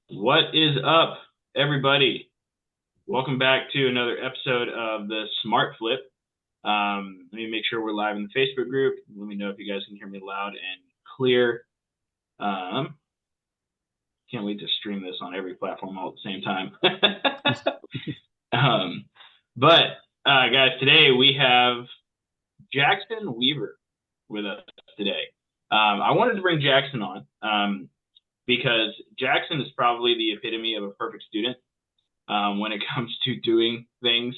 What is up, everybody? Welcome back to another episode of the Smart Flip. Let me make sure we're live in the Facebook group. Let me know if you guys can hear me loud and clear. Um, can't wait to stream this on every platform all at the same time. um, but guys, today we have Jackson Weaver with us today. I wanted to bring Jackson on because Jackson is probably the epitome of a perfect student when it comes to doing things.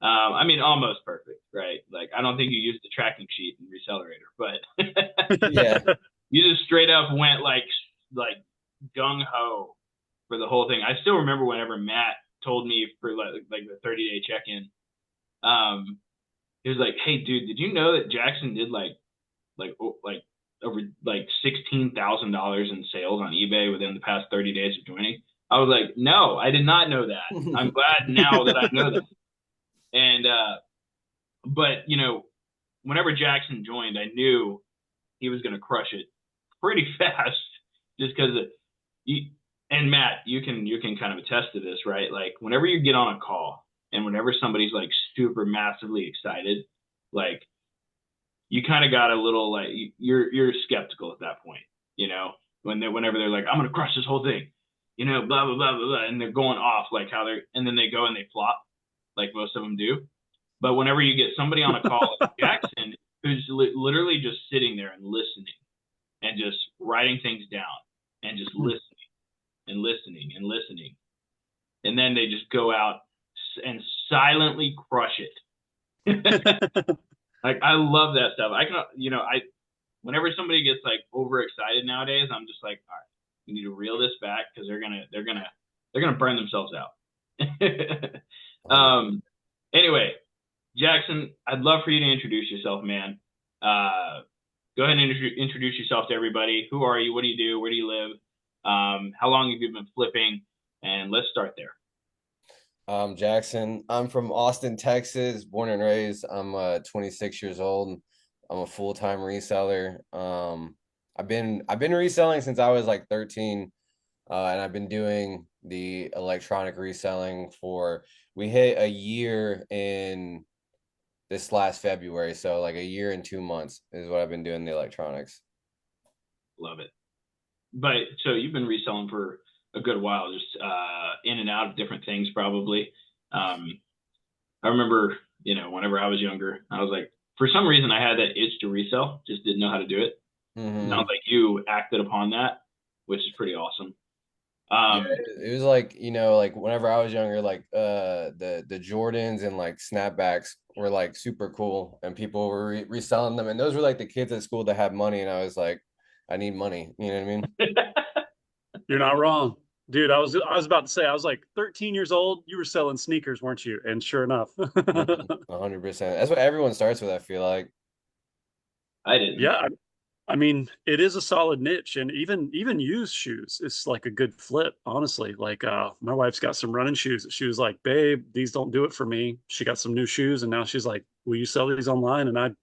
I mean, almost perfect, right? Like, I don't think you used the tracking sheet in Recelerator, Yeah. but you just straight up went like gung ho for the whole thing. I still remember whenever Matt told me for like the 30-day check in, um, he was like, "Hey, dude, did you know that Jackson did like over like $16,000 in sales on eBay within the past 30 days of joining?" I was like, "No, I did not know that. I'm glad now that I know that." And but whenever Jackson joined, I knew he was going to crush it pretty fast, just because you and Matt, you can kind of attest to this, right? Like whenever you get on a call and whenever somebody's like super massively excited, like you kind of got a little like you're skeptical at that point, you know, whenever they're like, "I'm gonna crush this whole thing," blah blah blah blah blah, and they're going off like how they're, and then they go and they flop, like most of them do. But whenever you get somebody on a call like Jackson, who's literally just sitting there and listening and just writing things down and just listening and listening and listening, and then they just go out and silently crush it. Like I love that stuff. I can, whenever somebody gets like overexcited nowadays, I'm just like, all right, you need to reel this back because they're gonna burn themselves out. 100%. Anyway, Jackson, I'd love for you to introduce yourself, man. Go ahead and introduce yourself to everybody. Who are you? What do you do? Where do you live? How long have you been flipping? And let's start there. Jackson. I'm from Austin, Texas, born and raised. I'm 26 years old. I'm a full-time reseller. I've been reselling since I was like 13, and I've been doing the electronic reselling for we hit a year in this last February, so like a year and 2 months is what I've been doing the electronics. Love it. But so you've been reselling for a good while, just in and out of different things, probably. Um, I remember, whenever I was younger, I was like, for some reason, I had that itch to resell, just didn't know how to do it. It sounds Hmm. like you acted upon that, which is pretty awesome. Yeah, Um, it was like, like whenever I was younger, like the Jordans and like snapbacks were like super cool and people were reselling them, and those were like the kids at school that had money, and I was like, I need money, you know what I mean? You're not wrong. Dude, I was about to say I was like 13 years old. You were selling sneakers, weren't you? And sure enough. 100%. That's what everyone starts with, I feel like. I didn't. Yeah, I mean, it is a solid niche and even used shoes is like a good flip, honestly. Like my wife's got some running shoes that she was like, "Babe, these don't do it for me." She got some new shoes and now she's like, "Will you sell these online?" And I'm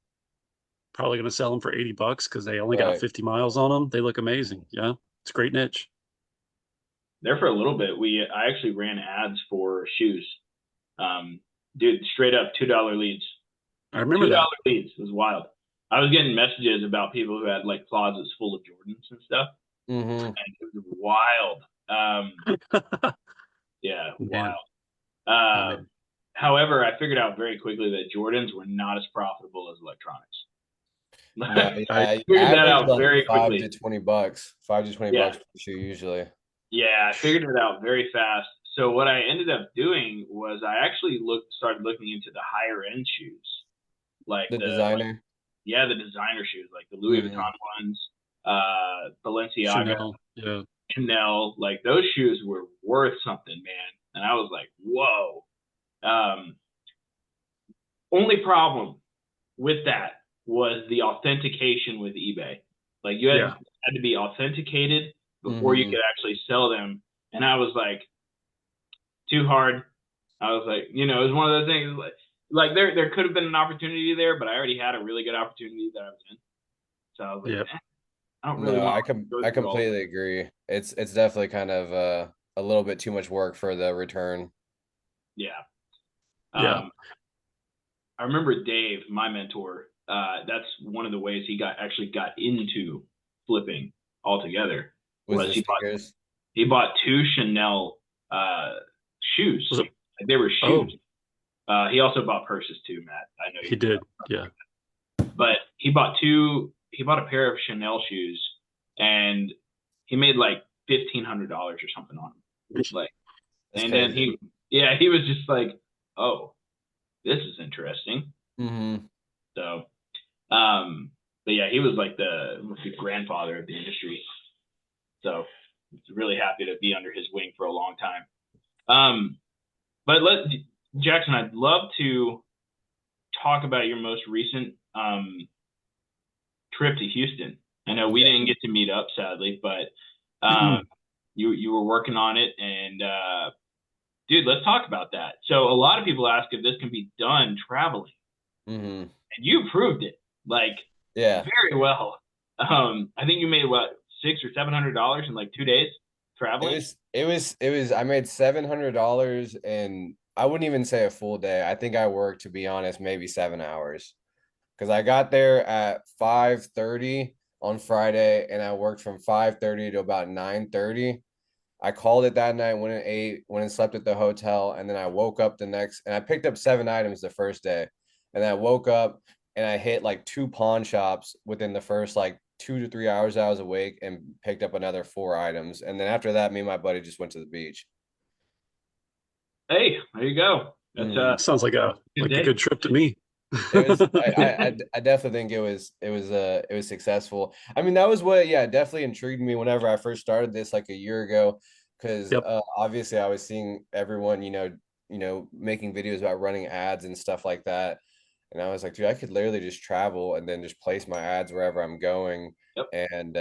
probably going to sell them for 80 bucks because they only got Right. 50 miles on them. They look amazing. Yeah. It's a great niche. There for a little bit. I actually ran ads for shoes. Um, Dude, straight up $2 leads. I remember $2 that. leads. It was wild. I was getting messages about people who had like closets full of Jordans and stuff. Hmm. And it was wild. Yeah, Man, wild. oh Uh, man. However, I figured out very quickly that Jordans were not as profitable as electronics. No, I I figured that average out like very five to quickly. 20 bucks, 5 to 20 Yeah, bucks per shoe usually. yeah, I figured it out very fast. So what I ended up doing was I actually started looking into the higher end shoes, like The the designer. yeah, the designer shoes, like the Louis Hmm. Vuitton ones, Balenciaga, Chanel. Yeah. Chanel. Like those shoes were worth something, man. And I was like, whoa. Um, Only problem with that was the authentication with eBay. Like you Yeah. had to be authenticated before you Hmm. could actually sell them. And I was like, too hard. I was like, it was one of those things like there could have been an opportunity there, but I already had a really good opportunity that I was in. So I was like, Yeah. I don't really No, want I to go I through all. completely agree. It's definitely kind of a little bit too much work for the return. Yeah. Yeah. Um, I remember Dave, my mentor. That's one of the ways he got into flipping altogether Was was the sneakers? he bought two Chanel uh, shoes. Was it? Like they were Oh, shoes. He also bought purses too, Matt. I know he you, did. Yeah. but he bought two. He bought a pair of Chanel shoes, and he made like $1,500 or something on them. Like, That's and then crazy. yeah, he was just like, oh, this is interesting. Mm-hmm. So, um, but yeah, he was like the grandfather of the industry. So, really happy to be under his wing for a long time. Um, but Jackson, I'd love to talk about your most recent trip to Houston. I know we Yeah. didn't get to meet up, sadly, but you were working on it, and dude, let's talk about that. So a lot of people ask if this can be done traveling, Mm-hmm. and you proved it like Yeah. very well. I think you made what, $600 or $700 in like 2 days traveling. I made $700 and I wouldn't even say a full day. I think I worked, to be honest, maybe 7 hours. Because I got there at 5:30 on Friday and I worked from 5:30 to about 9:30. I called it that night, went and ate, went and slept at the hotel, and then I woke up the next and I picked up 7 items the first day. And I woke up and I hit like two pawn shops within the first like 2 to 3 hours I was awake and picked up another 4 items. And then after that, me and my buddy just went to the beach. Hey, there you go. That's Mhm. Sounds a good like a day. good trip to me. It was I definitely think it was successful. I mean, that was what, yeah, definitely intrigued me whenever I first started this like a year ago, because Yep. obviously I was seeing everyone, making videos about running ads and stuff like that. And I was like, dude, I could literally just travel and then just place my ads wherever I'm going, Yep. and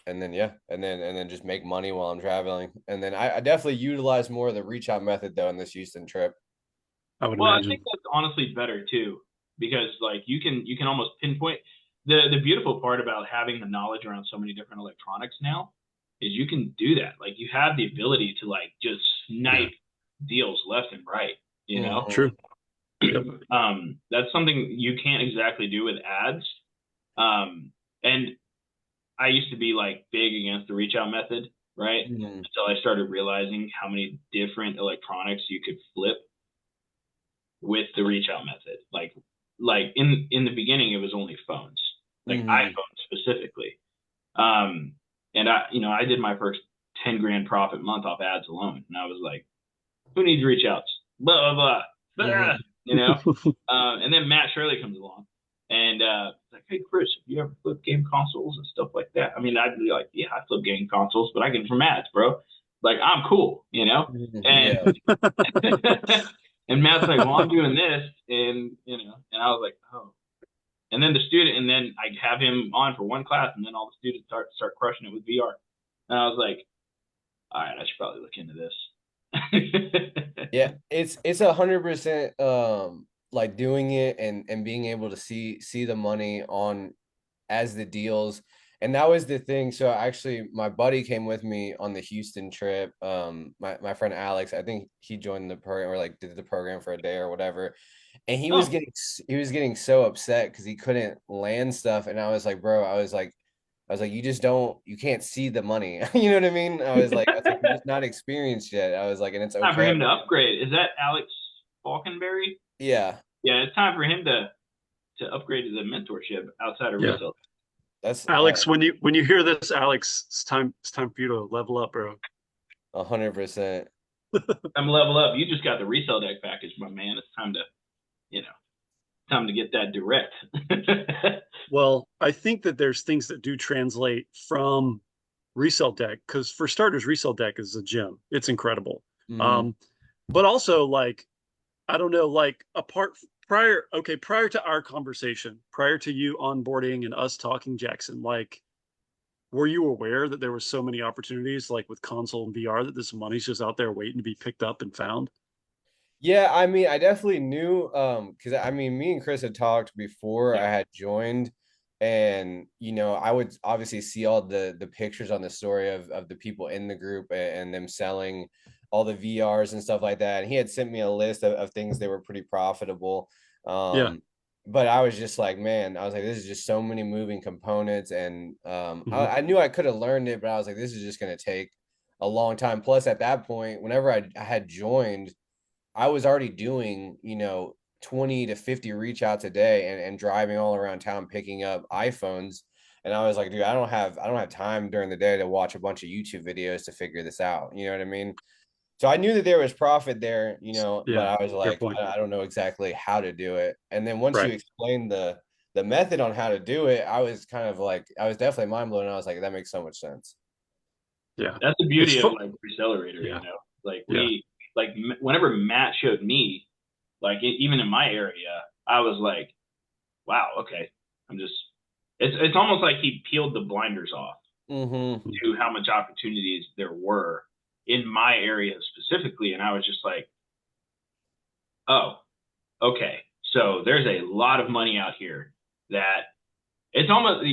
and then yeah, and then just make money while I'm traveling. And then I definitely utilize more of the reach out method though in this Houston trip. I would Well, I think imagine. that's honestly better too, because like you can almost pinpoint the beautiful part about having the knowledge around so many different electronics now is you can do that. Like you have the ability to like just Yeah. snipe deals left and right, you know? Mhm. True. Yep. That's something you can't exactly do with ads. And I used to be like big against the reach out method, right? Mhm. Until I started realizing how many different electronics you could flip with the reach out method. Like in the beginning it was only phones, like Mhm. iPhones specifically. Um and I did my first 10 grand profit month off ads alone. And I was like, who needs reach outs? Blah blah blah. Blah, Mhm. you know? And then Matt Shirley comes along and like, hey Chris, have you ever flipped game consoles and stuff like that? I mean, I'd be like, yeah, I flip game consoles, but I get them from ads, bro. Like I'm cool, you know? Mhm. And Yeah. and Matt's like, well, I'm doing this, and I was like, oh. And then and then I have him on for one class, and then all the students start crushing it with VR. And I was like, all right, I should probably look into this. Yeah, it's 100% like doing it and being able to see the money on as the deals. And that was the thing. So actually my buddy came with me on the Houston trip. My friend Alex, I think he joined the program or like did the program for a day or whatever. And Oh, he was getting so upset because he couldn't land stuff. And I was like, bro, I was like, you can't see the money. You know what I mean? I was like, you're just not experienced yet. I was like, and it's time for okay. him to upgrade. Is that Alex Falkenberry? Yeah, Yeah, it's time for him to upgrade to the mentorship outside of Yeah. resale. that's Alex, when you hear this, Alex, it's time for you to level up, bro. 100%. I'm level up. You just got the resale deck package, my man. It's time to, you know, time to get that direct. Well, I think that there's things that do translate from resale deck because for starters, resale deck is a gem. It's incredible. Hmm. Um, but also like I don't know, like prior to our conversation, prior to you onboarding and us talking, Jackson, like were you aware that there were so many opportunities like with console and VR that this money's just out there waiting to be picked up and found? Yeah, I mean, I definitely knew because I mean, me and Chris had talked before Yeah. I had joined. And I would obviously see all the pictures on the story of the people in the group, and them selling all the VRs and stuff like that. And he had sent me a list of things that were pretty profitable. Yeah. But I was just like, man, I was like, this is just so many moving components. And Hmm. I knew I could have learned it, but I was like, this is just going to take a long time. Plus, at that point, whenever I had joined, I was already doing, 20 to 50 reach outs a day, and driving all around town picking up iPhones. And I was like, dude, I don't have time during the day to watch a bunch of YouTube videos to figure this out. You know what I mean? So I knew that there was profit there, but Yeah. I was Fair like, point. I don't know exactly how to do it. And then once you Right. explained the method on how to do it, I was kind of like, I was definitely mind blown. I was like, that makes so much sense. Yeah. That's the It's beauty of fun. like Recelerator, Yeah. Like Yeah. whenever Matt showed me, like even in my area, I was like, wow, okay. I'm just it's almost like he peeled the blinders off Mm-hmm. to how much opportunities there were in my area specifically. And I was just like, oh, okay. So there's a lot of money out here that it's almost,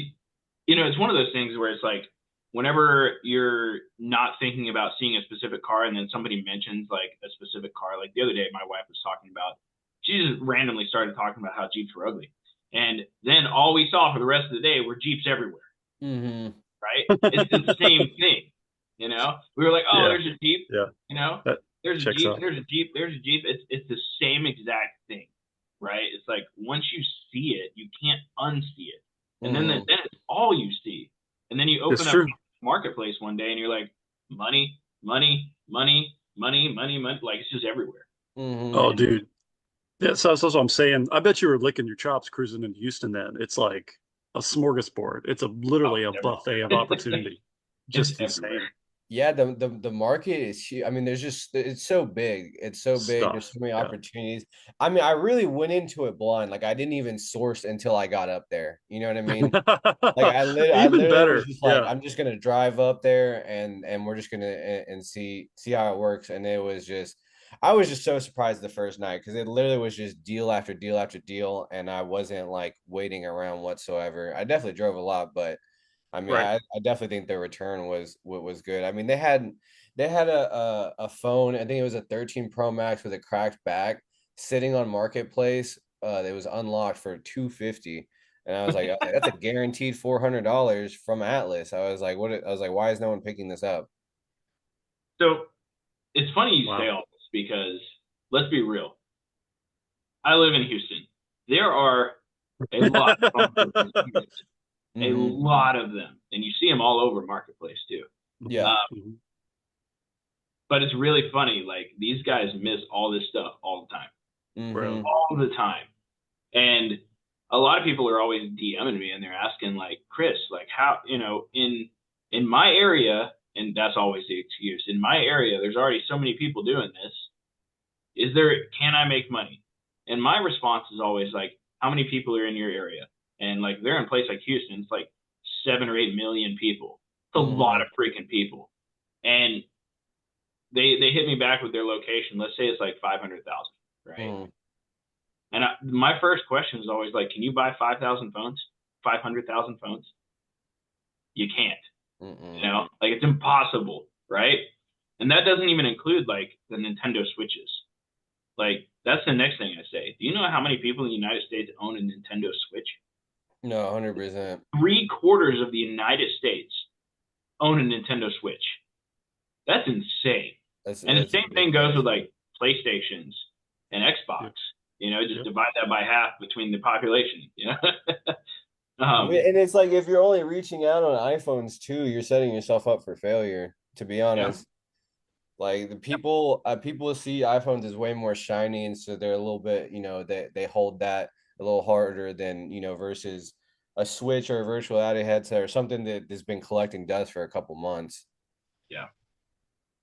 it's one of those things where it's like, whenever you're not thinking about seeing a specific car and then somebody mentions like a specific car, like the other day, my wife was talking about, she just randomly started talking about how Jeeps were ugly. And then all we saw for the rest of the day were Jeeps everywhere, Mm-hmm. right? It's the same thing, you know. We were like, oh, Yeah. there's a Jeep, Yeah. you know, That there's a checks Jeep, out. there's a Jeep, there's a Jeep. It's the same exact thing, right? It's like once you see it, you can't unsee it, and Mm-hmm. then it's all you see, and then you It's open up true. marketplace one day and you're like, money, money, money, money, money, money, like it's just everywhere. Mm-hmm. Oh, And dude. Yeah, so that's what I'm saying. I bet you were licking your chops cruising in Houston then. It's like a smorgasbord. It's oh, literally a it's buffet of everywhere. opportunity. It's Just everywhere. insane Yeah, the market is huge. I mean, it's so big. It's so big. There's stuff. so many Yeah. opportunities. I mean, I really went into it blind. Like I didn't even source until I got up there. You know what I mean? Like I Even literally was better. just like, Yeah. I'm just gonna drive up there, and we're just gonna and see how it works. And it was just, I was just so surprised the first night, because it literally was just deal after deal after deal, and I wasn't like waiting around whatsoever. I definitely drove a lot, but I mean, Right. I definitely think their return was what was good. I mean, they had a phone. I think it was a 13 Pro Max with a cracked back, sitting on Marketplace. That was unlocked for 250, and I was like, that's a guaranteed $400 from Atlas. I was like, what? I was like, why is no one picking this up? So it's funny you say Wow. all this because let's be real. I live in Houston. There are a lot of phone flippers in Houston, a Mm-hmm. lot of them, and you see them all over Marketplace too. Mhm, Yeah. Uh, mhm. but it's really funny. Like these guys miss all this stuff all the time, Mm-hmm. Really? all the time. And a lot of people are always DMing me and they're asking like, Chris, like how, in my area, and that's always the excuse. In my area, there's already so many people doing this. Can I make money? And my response is always like, how many people are in your area? And like they're in a place like Houston, it's like 7 or 8 million people. It's a lot Mm-hmm. of freaking people. And they hit me back with their location. Let's say it's like 500,000, right? Mm-hmm. And my first question is always like, can you buy 5,000 phones? 500,000 phones? You can't, Mm-hmm. like it's impossible, right? And that doesn't even include like the Nintendo Switches. Like that's the next thing I say. Do you know how many people in the United States own a Nintendo Switch? No, 100%. 3/4 of the United States own a Nintendo Switch. That's insane. And the That's same thing goes with ridiculous. like PlayStations and Xbox. Yep. Just Yep. divide that by half between the population. I mean, um, and it's like, if you're only reaching out on iPhones too, you're setting yourself up for failure, to be yeah. honest. Like the people see iPhones as way more shiny, and so they're a little bit, they hold that a little harder than, versus a Switch or a virtual reality headset or something that has been collecting dust for a couple months. Yeah.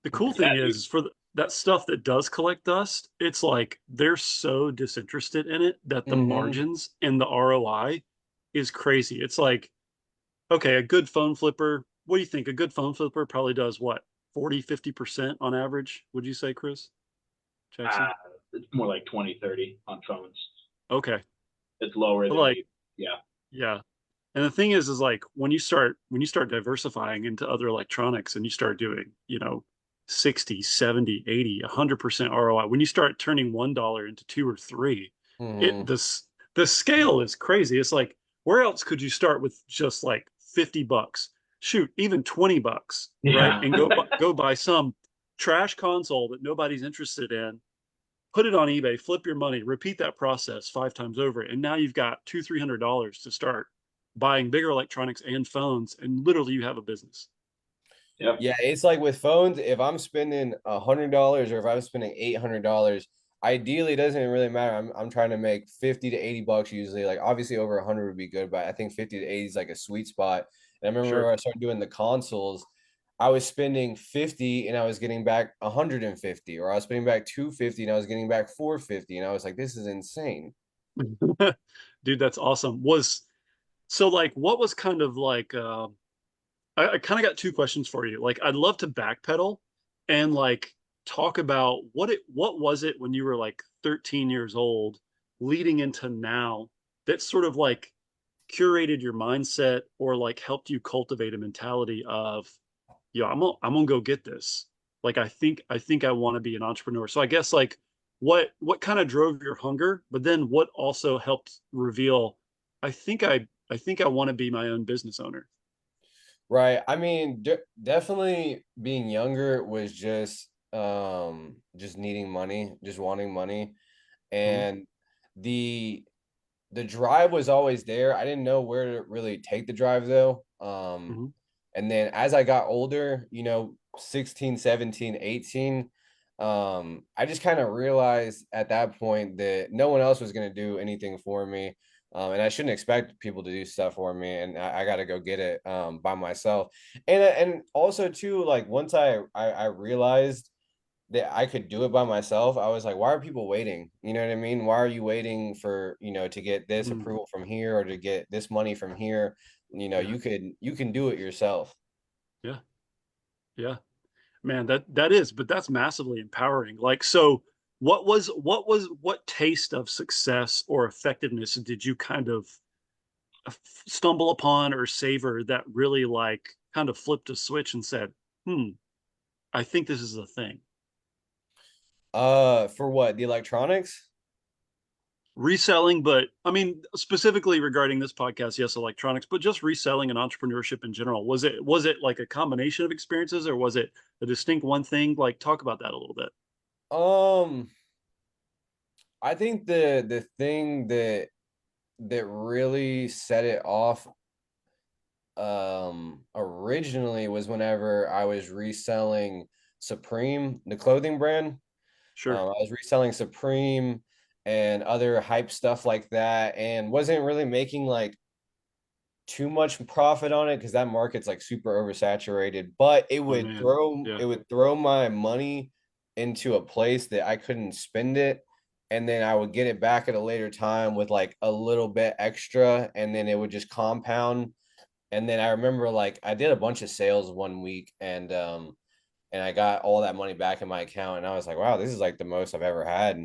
The cool Yeah, thing dude. is for that stuff that does collect dust, it's like they're so disinterested in it that the Mm-hmm. margins and the ROI is crazy. It's like, okay, a good phone flipper, what do you think? A good phone flipper probably does what, 40, 50% on average, would you say, Chris Jackson? Uh, it's more like 20, 30 on phones. Okay. It's lower But than like, people. Yeah. yeah. And the thing is like when you start diversifying into other electronics and you start doing, 60, 70, 80, 100% ROI, when you start turning $1 into two or three, it Hmm. this the scale is crazy. It's like, where else could you start with just like 50 bucks? Shoot, even 20 bucks, right? Yeah. And go buy some trash console that nobody's interested in, put it on eBay, flip your money, repeat that process 5 times over, and now you've got $200-300 to start buying bigger electronics and phones, and literally you have a business. Yep. Yeah, it's like with phones, if I'm spending $100 or if I'm spending $800, ideally it doesn't really matter. I'm trying to make 50 to 80 bucks usually. Like obviously over 100 would be good, but I think 50 to 80 is like a sweet spot. And I remember Sure. when I started doing the consoles, I was spending 50 and I was getting back 150, or I was spending back 250 and I was getting back 450. And I was like, this is insane. Dude, that's awesome. Was so like what was kind of like I kind of got two questions for you. Like I'd love to backpedal and like talk about what was it when you were like 13 years old leading into now that sort of like curated your mindset or like helped you cultivate a mentality of, yeah, I'm gonna go get this. Like I think I want to be an entrepreneur. So I guess like what kind of drove your hunger, but then what also helped reveal, I think I want to be my own business owner. Right. I mean, definitely being younger was just needing money, just wanting money. Hmm. And the the drive was always there. I didn't know where to really take the drive though. Hmm. And then as I got older, 16, 17, 18, I just kind of realized at that point that no one else was going to do anything for me. And I shouldn't expect people to do stuff for me, and I got to go get it by myself. And also too, like once I realized that I could do it by myself, I was like, why are people waiting? You know what I mean? Why are you waiting for, to get this Mm, approval from here or to get this money from here? yeah, You can do it yourself. yeah, yeah. Man, but that's massively empowering. Like, so what taste of success or effectiveness did you kind of stumble upon or savor that really like kind of flipped a switch and said, hmm, I think this is a thing. For what? The electronics? Reselling, but I mean specifically regarding this podcast, yes, electronics, but just reselling and entrepreneurship in general. Was it like a combination of experiences or was it a distinct one thing? Like talk about that a little bit. Um, I think the thing that really set it off originally was whenever I was reselling Supreme, the clothing brand. Sure. I was reselling Supreme and other hype stuff like that, and wasn't really making like too much profit on it because that market's like super oversaturated. But Oh man. Yeah. it would throw my money into a place that I couldn't spend it, and then I would get it back at a later time with like a little bit extra, and then it would just compound. And then I remember like I did a bunch of sales one week, and I got all that money back in my account, and I was like, wow, this is like the most I've ever had.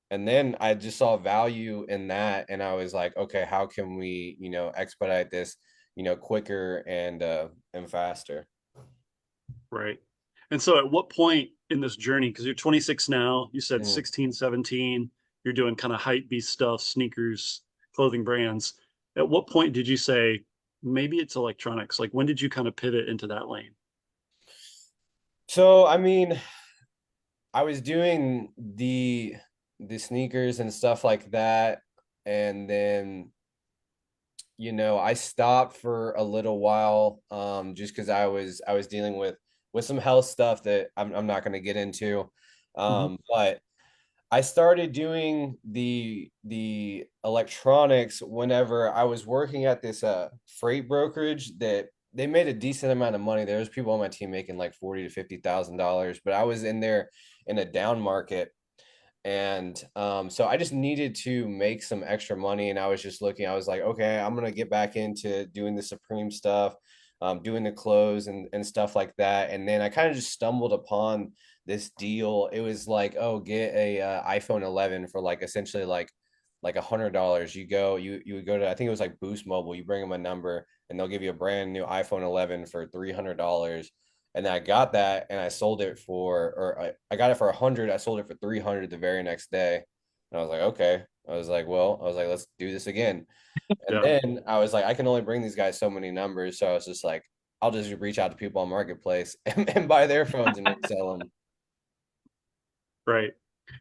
And then I just saw value in that, and I was like, okay, how can we, expedite this, quicker and faster. Right. And so at what point in this journey, because you're 26 now, you said Mhm. 16, 17, you're doing kind of hype beast stuff, sneakers, clothing brands. At what point did you say, maybe it's electronics? Like when did you kind of pivot into that lane? So I mean, I was doing the sneakers and stuff like that, and then I stopped for a little while, just because I was dealing with some health stuff that I'm not going to get into, Hmm. but I started doing the electronics whenever I was working at this freight brokerage that they made a decent amount of money. There was people on my team making like 40 to $50,000, but I was in there in a down market. And so I just needed to make some extra money. And I was just looking, I was like, okay, I'm gonna get back into doing the Supreme stuff, doing the clothes and stuff like that. And then I kind of just stumbled upon this deal. It was like, oh, get a iPhone 11 for like essentially like like $100. You would go to, I think it was like Boost Mobile. You bring them a number and they'll give you a brand new iPhone 11 for $300. And I got that and I sold it for, or I got it for 100. I sold it for 300 the very next day. And I was like, okay. I was like, let's do this again. And Yeah. then I was like, I can only bring these guys so many numbers. So I was just like, I'll just reach out to people on Marketplace and buy their phones and resell them. Right.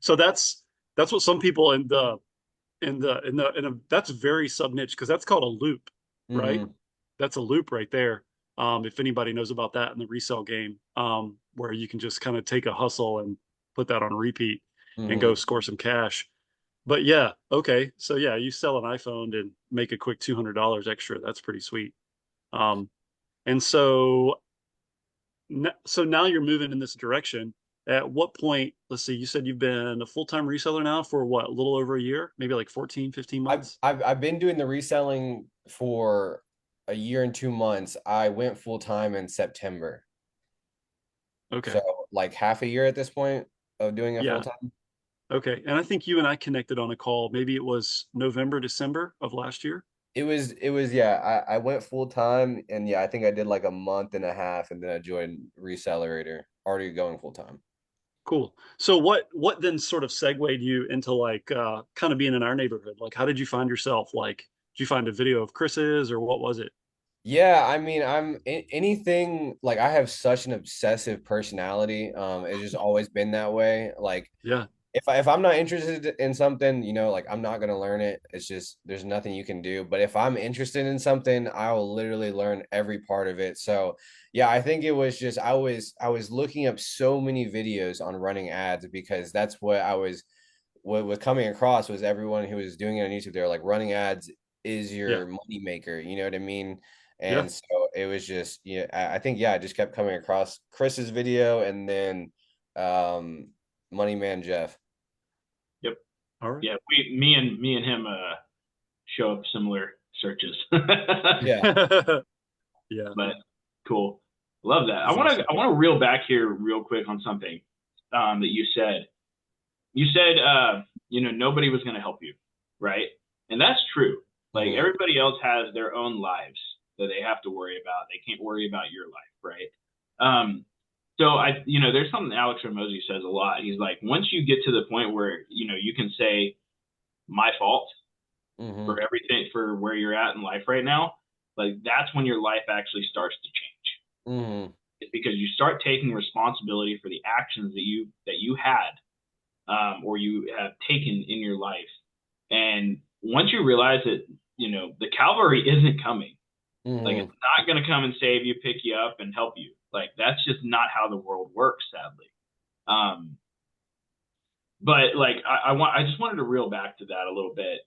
So that's what some people in a that's very sub niche because that's called a loop, right? Hmm. That's a loop right there. If anybody knows about that in the resale game, where you can just kind of take a hustle and put that on repeat and go Hmm. score some cash. But yeah, okay. So yeah, you sell an iPhone and make a quick $200 extra. That's pretty sweet. Um, and so now you're moving in this direction. At what point, let's see, you said you've been a full-time reseller now for what, a little over a year, maybe like 14, 15 months? I've been doing the reselling for a year and 2 months. I went full time in September. So Okay. like half a year at this point of doing it full Yeah. time. Okay. And I think you and I connected on a call. Maybe it was November, December of last year. It was yeah, I went full time and yeah, I think I did like a month and a half and then I joined Recelerator, already going full time. Cool. So what then sort of segued you into like kind of being in our neighborhood? Like how did you find yourself? Like did you find a video of Chris's or what was it? Yeah, I mean, anything like I have such an obsessive personality. It's just always been that way. Like Yeah. if I'm not interested in something, like I'm not gonna learn it. It's just there's nothing you can do. But if I'm interested in something, I will literally learn every part of it. So yeah, I think it was just I was looking up so many videos on running ads because that's what was coming across was everyone who was doing it on YouTube. They're like running ads is Yeah. your money maker. You know what I mean? Yeah. And so it was just yeah, I think yeah, I just kept coming across Chris's video and then um Money Man Jeff. Yep. All right. Yeah. Me and him show up similar searches. Yeah. Yeah. But cool. Love that. I That's want to awesome. I want to reel back here real quick on something that you said. You said nobody was going to help you, right? And that's true. Like Hmm. everybody else has their own lives that they have to worry about. They can't worry about your life, right? Um, so there's something Alex Ramosi says a lot. He's like, once you get to the point where you can say my fault Hmm. for everything for where you're at in life right now, like that's when your life actually starts to change. Hmm. It's because you start taking responsibility for the actions that you had or you have taken in your life. And once you realize that, the cavalry isn't coming, like it's Hmm. not going to come and save you, pick you up, and help you. Like that's just not how the world works, sadly. Um, but like I just wanted to reel back to that a little bit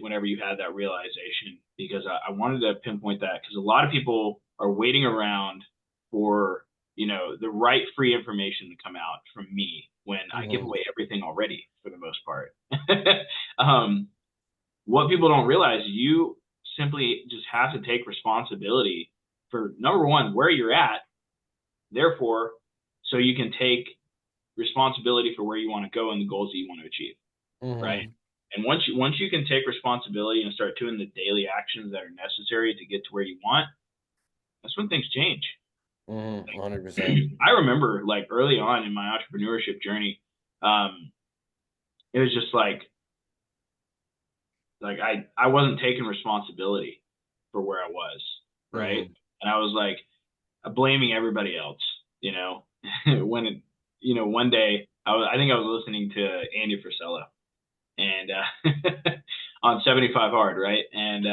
whenever you had that realization because I wanted to pinpoint that because a lot of people are waiting around for the right free information to come out from me when I give Hmm. away everything already for the most part. um, what people don't realize, you simply just have to take responsibility for number one where you're at, therefore, so you can take responsibility for where you want to go and the goals that you want to achieve, right? Hmm. And once you can take responsibility and start doing the daily actions that are necessary to get to where you want, that's when things change. 100%. I remember like early on in my entrepreneurship journey, um, it was just like I wasn't taking responsibility for where I was, right? Hmm. And I was like blaming everybody else, when one day I think I was listening to Andy Frisella and on 75 hard, right? And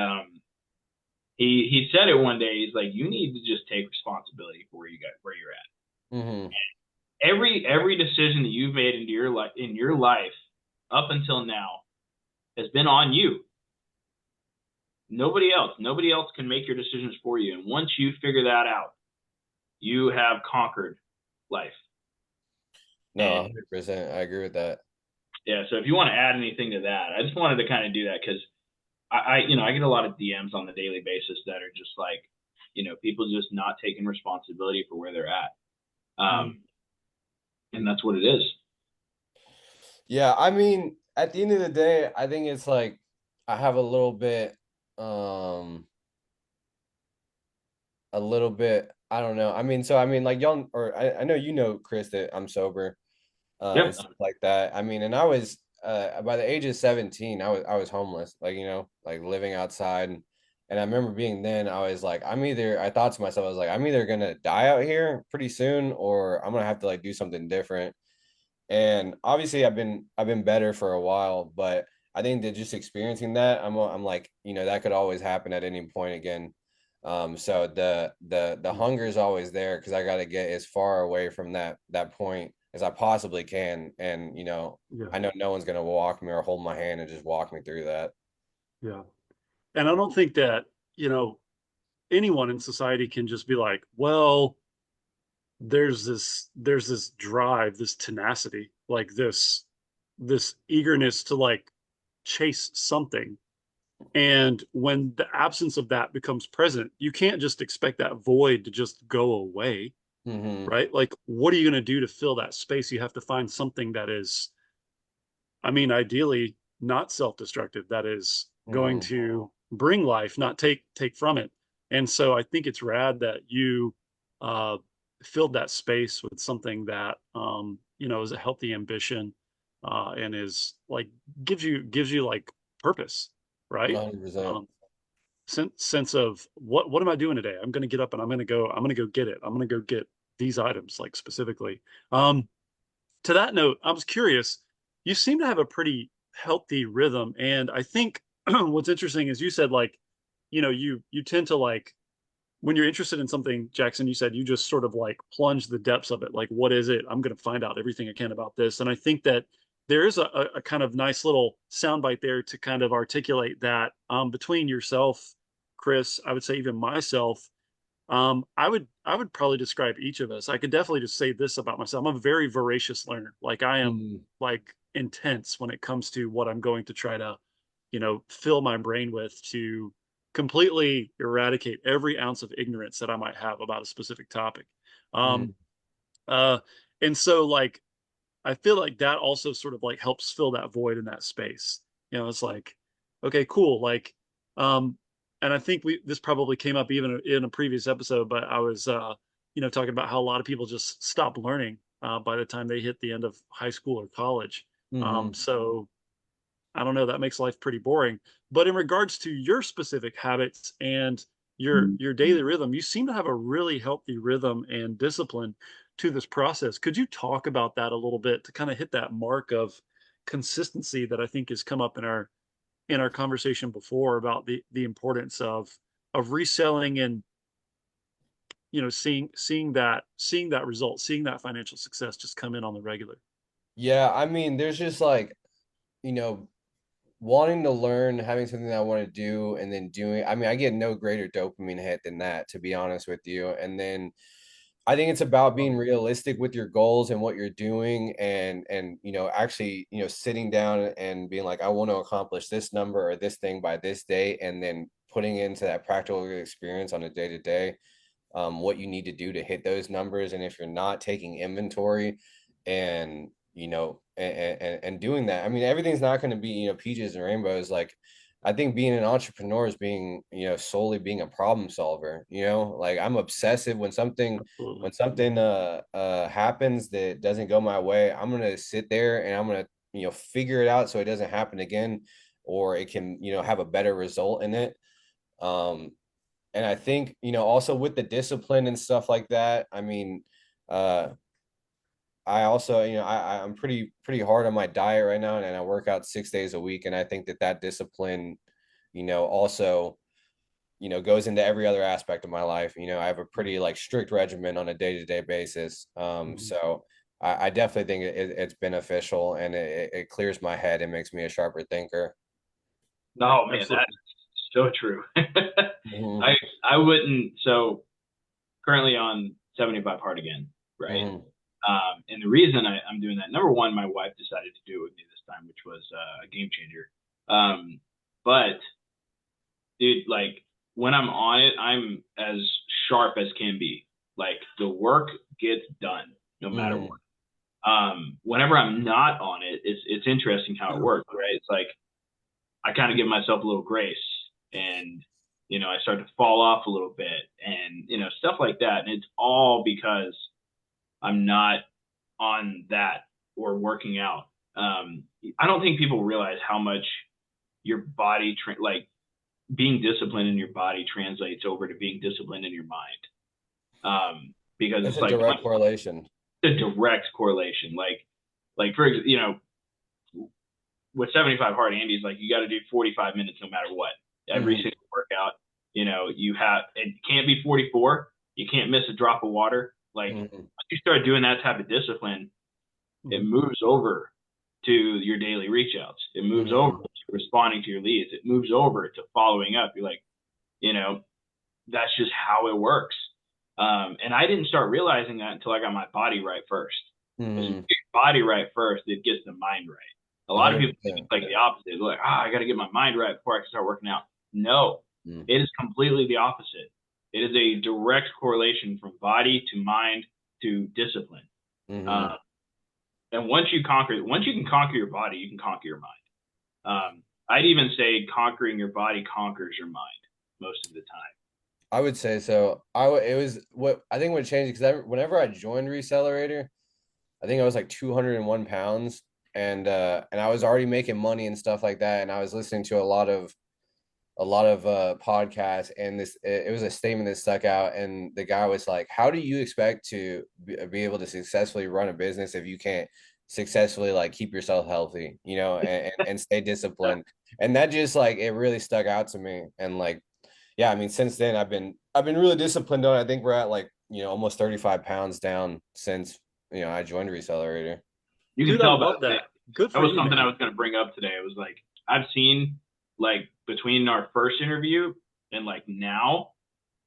he said it one day. He's like, you need to just take responsibility for where you're at. Hmm. Every decision that you've made in your life up until now has been on you. Nobody else can make your decisions for you. And once you figure that out, you have conquered life. No, And 100%. I agree with that. yeah, so if you want to add anything to that, I just wanted to kind of do that because I get a lot of DMs on the daily basis that are just like, people just not taking responsibility for where they're at. Mm. And that's what it is. Yeah, I mean, at the end of the day, I think it's like I have um a little bit, I don't know. I mean, so I mean like y'all, or I know you know, Chris, that I'm sober and Yep. stuff like that. I mean, and I was by the age of 17, I was homeless, like, like living outside. And I remember being then, I thought to myself, I was like, I'm either gonna die out here pretty soon or I'm gonna have to like do something different. And obviously I've been better for a while, but I think that just experiencing that, I'm like, that could always happen at any point again. So the Mm. hunger is always there because I got to get as far away from that point as I possibly can. And Yeah, I know no one's gonna walk me or hold my hand and just walk me through that. yeah. And I don't think that, you know, anyone in society can just be like, well, there's this drive, this tenacity, like this eagerness to like chase something. And when the absence of that becomes present, you can't just expect that void to just go away, Mm-hmm. right? Like, what are you going to do to fill that space? You have to find something that is, I mean, ideally not self-destructive, that is going Mm-hmm. to bring life, not take from it. And so I think it's rad that you uh, filled that space with something that is a healthy ambition and is like gives you like purpose, right? 100%. Um, sense of what am I doing today? I'm going to get up and I'm going to go get it. I'm going to go get these items like specifically. Um, to that note, I was curious. You seem to have a pretty healthy rhythm, and I think what's interesting is you said like, you tend to like when you're interested in something, Jackson. You said you just sort of like plunge the depths of it. Like, what is it? I'm going to find out everything I can about this. And I think that there is a kind of nice little soundbite there to kind of articulate that between yourself, Chris. I would say even myself I would probably describe each of us. I could definitely just say this about myself. I'm a very voracious learner. Like I am Mm-hmm. like intense when it comes to what I'm going to try to, fill my brain with to completely eradicate every ounce of ignorance that I might have about a specific topic. Um, uh, and so like I feel like that also sort of like helps fill that void in that space. It's like, okay, cool. Like, um, and I think this probably came up even in a previous episode, but I was, talking about how a lot of people just stop learning by the time they hit the end of high school or college. Mm-hmm. So I don't know, that makes life pretty boring. But in regards to your specific habits and your daily rhythm, you seem to have a really healthy rhythm and discipline to this process. Could you talk about that a little bit to kind of hit that mark of consistency that I think has come up in our conversation before about the importance of reselling and seeing that result, seeing that financial success just come in on the regular. Yeah, I mean, there's just like, you know, wanting to learn, having something that I want to do, and then doing. I mean, I get no greater dopamine hit than that, to be honest with you. And then I think it's about Love being it. realistic with your goals and what you're doing, and actually, sitting down and being like, I want to accomplish this number or this thing by this day, and then putting into that practical experience on a day to day what you need to do to hit those numbers. And if you're not taking inventory and and doing that, I mean, everything's not going to be peaches and rainbows. Like, I think being an entrepreneur is being solely being a problem solver. Like, I'm obsessive when something Absolutely. when something happens that doesn't go my way. I'm gonna sit there and I'm gonna figure it out so it doesn't happen again, or it can have a better result in it. um and I think, also with the discipline and stuff like that, I mean, uh, I also, I'm pretty hard on my diet right now, and I work out 6 days a week, and I think that discipline, also, goes into every other aspect of my life. I have a pretty like strict regimen on a day-to-day basis. Mhm. So I definitely think it's beneficial, and it clears my head and makes me a sharper thinker. No, man, that's Absolutely. so true. Hmm. I wouldn't. So currently on 75 hard again, right? Hmm. And the reason I'm doing that, number one, my wife decided to do it with me this time, which was a game changer. But dude, like when I'm on it, I'm as sharp as can be. Like the work gets done no matter Hmm. what. Whenever I'm not on it, it's interesting how it works, right? It's like I kind of give myself a little grace, and I start to fall off a little bit, and stuff like that. And it's all because I'm not on that or working out. I don't think people realize how much your body, like being disciplined in your body, translates over to being disciplined in your mind. Because It's it's a like direct correlation. a direct correlation. Like for with 75 hard, Andy's like, you got to do 45 minutes no matter what. Every single workout, you have, it can't be 44. You can't miss a drop of water. Like once you start doing that type of discipline, it moves over to your daily reach outs. It moves over to responding to your leads. It moves over to following up. You're like, that's just how it works. And I didn't start realizing that until I got my body right first. Because if you get your body right first, it gets the mind right. A lot of people think it's like the opposite. They're like, I got to get my mind right before I can start working out. No, it is completely the opposite. It is a direct correlation from body to mind to discipline. And once you can conquer your body, you can conquer your mind. I'd even say conquering your body conquers your mind most of the time. I would say so. It was what I think what changed because whenever I joined Recelerator, I think I was like 201 pounds, and I was already making money and stuff like that, and I was listening to a lot of podcasts, and it was a statement that stuck out, and the guy was like, how do you expect to be able to successfully run a business if you can't successfully like keep yourself healthy, and stay disciplined? And that just like it really stuck out to me. And like, yeah, I mean, since then I've been really disciplined on it. I think we're at like almost 35 pounds down since I joined Recelerator. You can Dude, tell I love that. Good for that was you, something man. I was going to bring up today. It was like I've seen like between our first interview and like now,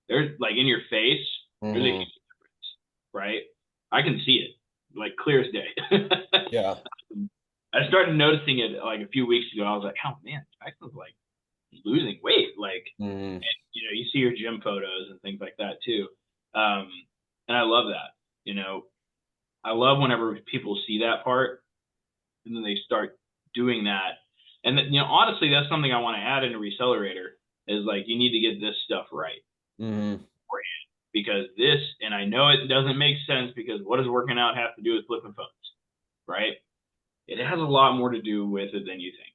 there's like in your face, there's a huge difference, right? I can see it like clear as day. Yeah. I started noticing it like a few weeks ago. I was like, oh man, Jackson's like losing weight. Like, and, you see your gym photos and things like that too. And I love that. I love whenever people see that part and then they start doing that. And honestly, that's something I want to add into Recelerator is like, you need to get this stuff right. Because this, and I know it doesn't make sense because what does working out have to do with flipping phones, right? It has a lot more to do with it than you think,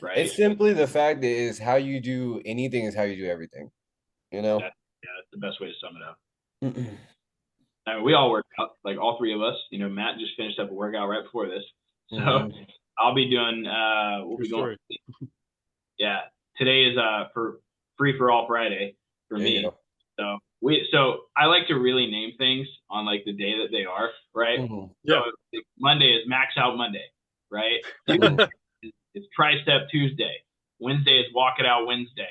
right? It's simply the fact that is how you do anything is how you do everything, That's the best way to sum it up. I mean, we all work out, like all three of us. Matt just finished up a workout right before this, so I'll be doing. We'll be going. Yeah, today is for free for all Friday for me. So I like to really name things on like the day that they are, right? Yeah. So Monday is Max Out Monday, right? It's Tricep Tuesday. Wednesday is Walk It Out Wednesday.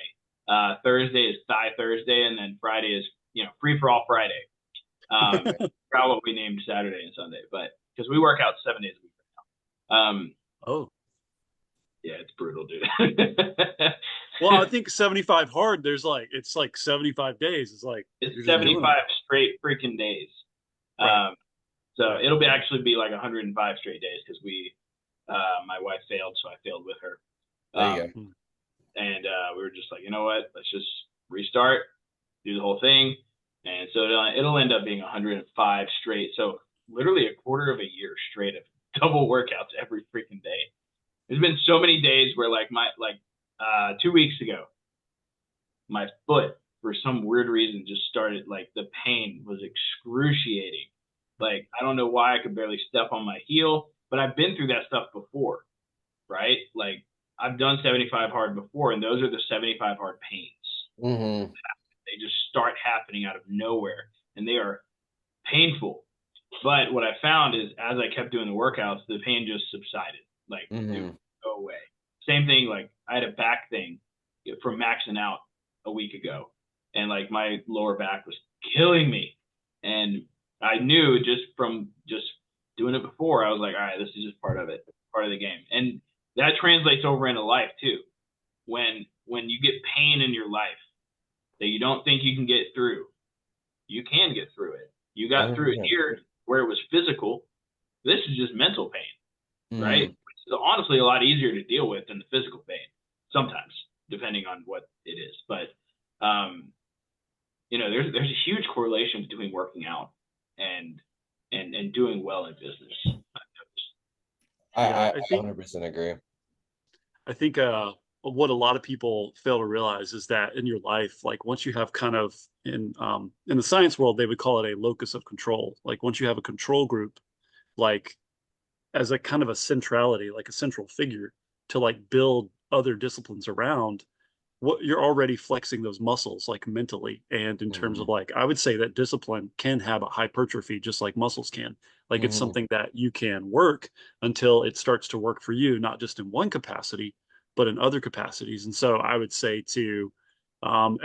Thursday is Thigh Thursday, and then Friday is free for all Friday. Probably what we named Saturday and Sunday, but because we work out 7 days a week right now. Yeah, it's brutal, dude. Well, I think 75 hard. It's like 75 days. It's 75 straight freaking days. Right. So it'll actually be like 105 straight days because my wife failed, so I failed with her. There you go. And we were just like, you know what? Let's just restart, do the whole thing. And so it'll end up being 105 straight. So literally a quarter of a year straight of double workouts every freaking day. There's been so many days where 2 weeks ago, my foot for some weird reason just started like the pain was excruciating. Like I don't know why I could barely step on my heel, but I've been through that stuff before, right? Like I've done 75 hard before, and those are the 75 hard pains. They just start happening out of nowhere, and they are painful. But what I found is as I kept doing the workouts, the pain just subsided. Like it would go away. Same thing, like I had a back thing from maxing out a week ago, and like my lower back was killing me. And I knew just from just doing it before, I was like, all right, this is just part of it, part of the game. And that translates over into life too. When you get pain in your life that you don't think you can get through, you can get through it. You got through it here where it was physical. This is just mental pain, right? Mm, Which is honestly a lot easier to deal with than the physical pain sometimes, depending on what it is. But there's a huge correlation between working out and and doing well in business. Yeah, I 100% agree. I think what a lot of people fail to realize is that in your life, like once you have kind of in the science world, they would call it a locus of control. Like once you have a control group, like as a kind of a centrality, like a central figure to like build other disciplines around, what you're already flexing those muscles like mentally and in terms of Mm, like I would say that discipline can have a hypertrophy just like muscles can. Like it's mm, something that you can work until it starts to work for you, not just in one capacity, but in other capacities. And so I would say to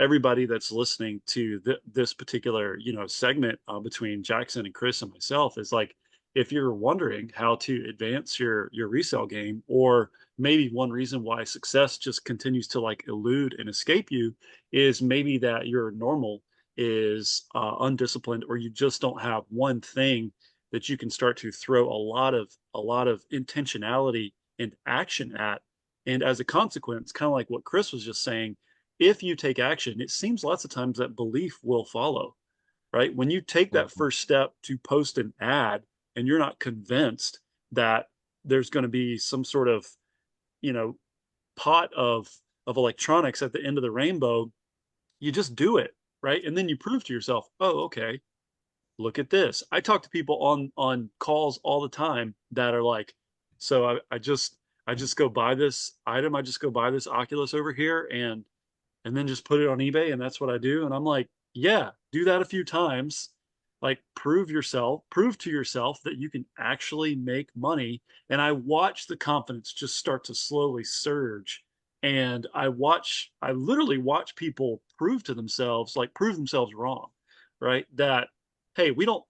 everybody that's listening to this particular segment between Jackson and Chris and myself is like if you're wondering how to advance your resale game, or maybe one reason why success just continues to like elude and escape you is maybe that your normal is undisciplined, or you just don't have one thing that you can start to throw a lot of intentionality and action at. And as a consequence, kind of like what Chris was just saying, if you take action, it seems lots of times that belief will follow, right? When you take that mm. first step to post an ad and you're not convinced that there's going to be some sort of, you know, pot of electronics at the end of the rainbow, you just do it, right? And then you prove to yourself, "Oh, okay, look at this." I talk to people on calls all the time that are like, "So I just go buy this item, I just go buy this Oculus over here and then just put it on eBay and that's what I do." And I'm like, yeah, do that a few times. Like prove to yourself that you can actually make money. And I watch the confidence just start to slowly surge. And I literally watch people prove themselves wrong, right? That, hey, we don't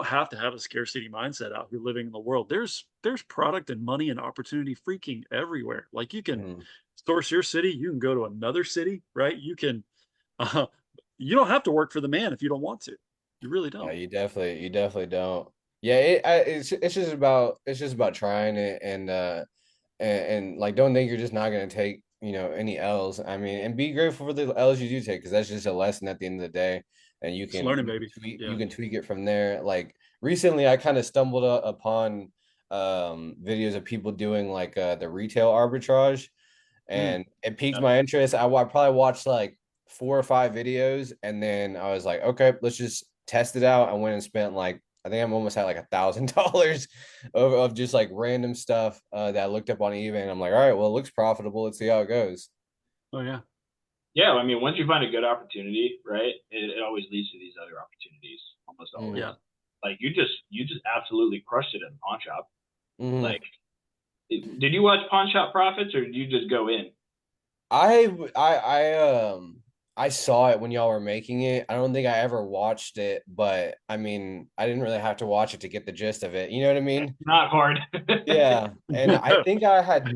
have to have a scarcity mindset out here living in the world. There's product and money and opportunity freaking everywhere. Like you can Mm. source your city, you can go to another city, right? Uh, you don't have to work for the man if you don't want to. You really Yeah, don't. you definitely don't. Yeah, it's just about trying it and like don't think you're just not gonna take any L's. I mean, and be grateful for the L's you do take because that's just a lesson at the end of the day, and It's learning, you can baby. you Yeah. can tweak it from there. Like recently, I kind of stumbled upon videos of people doing like the retail arbitrage, Mm. and it piqued Yep. my interest. I probably watched like 4 or 5 videos, and then I was like, okay, let's just test it out. I went and spent like I think I'm almost at like $1,000 of just like random stuff that I looked up on eBay, and I'm like, all right, well, it looks profitable. Let's see how it goes. Oh yeah. Yeah, I mean, once you find a good opportunity, right, it always leads to these other opportunities, almost always. Mm-hmm. Yeah. Like you just absolutely crushed it in the pawn shop. Mm-hmm. Like, did you watch Pawn Shop Profits or did you just go in? I saw it when y'all were making it. I don't think I ever watched it, but I mean, I didn't really have to watch it to get the gist of it. You know what I mean? Not hard. Yeah, and I think I had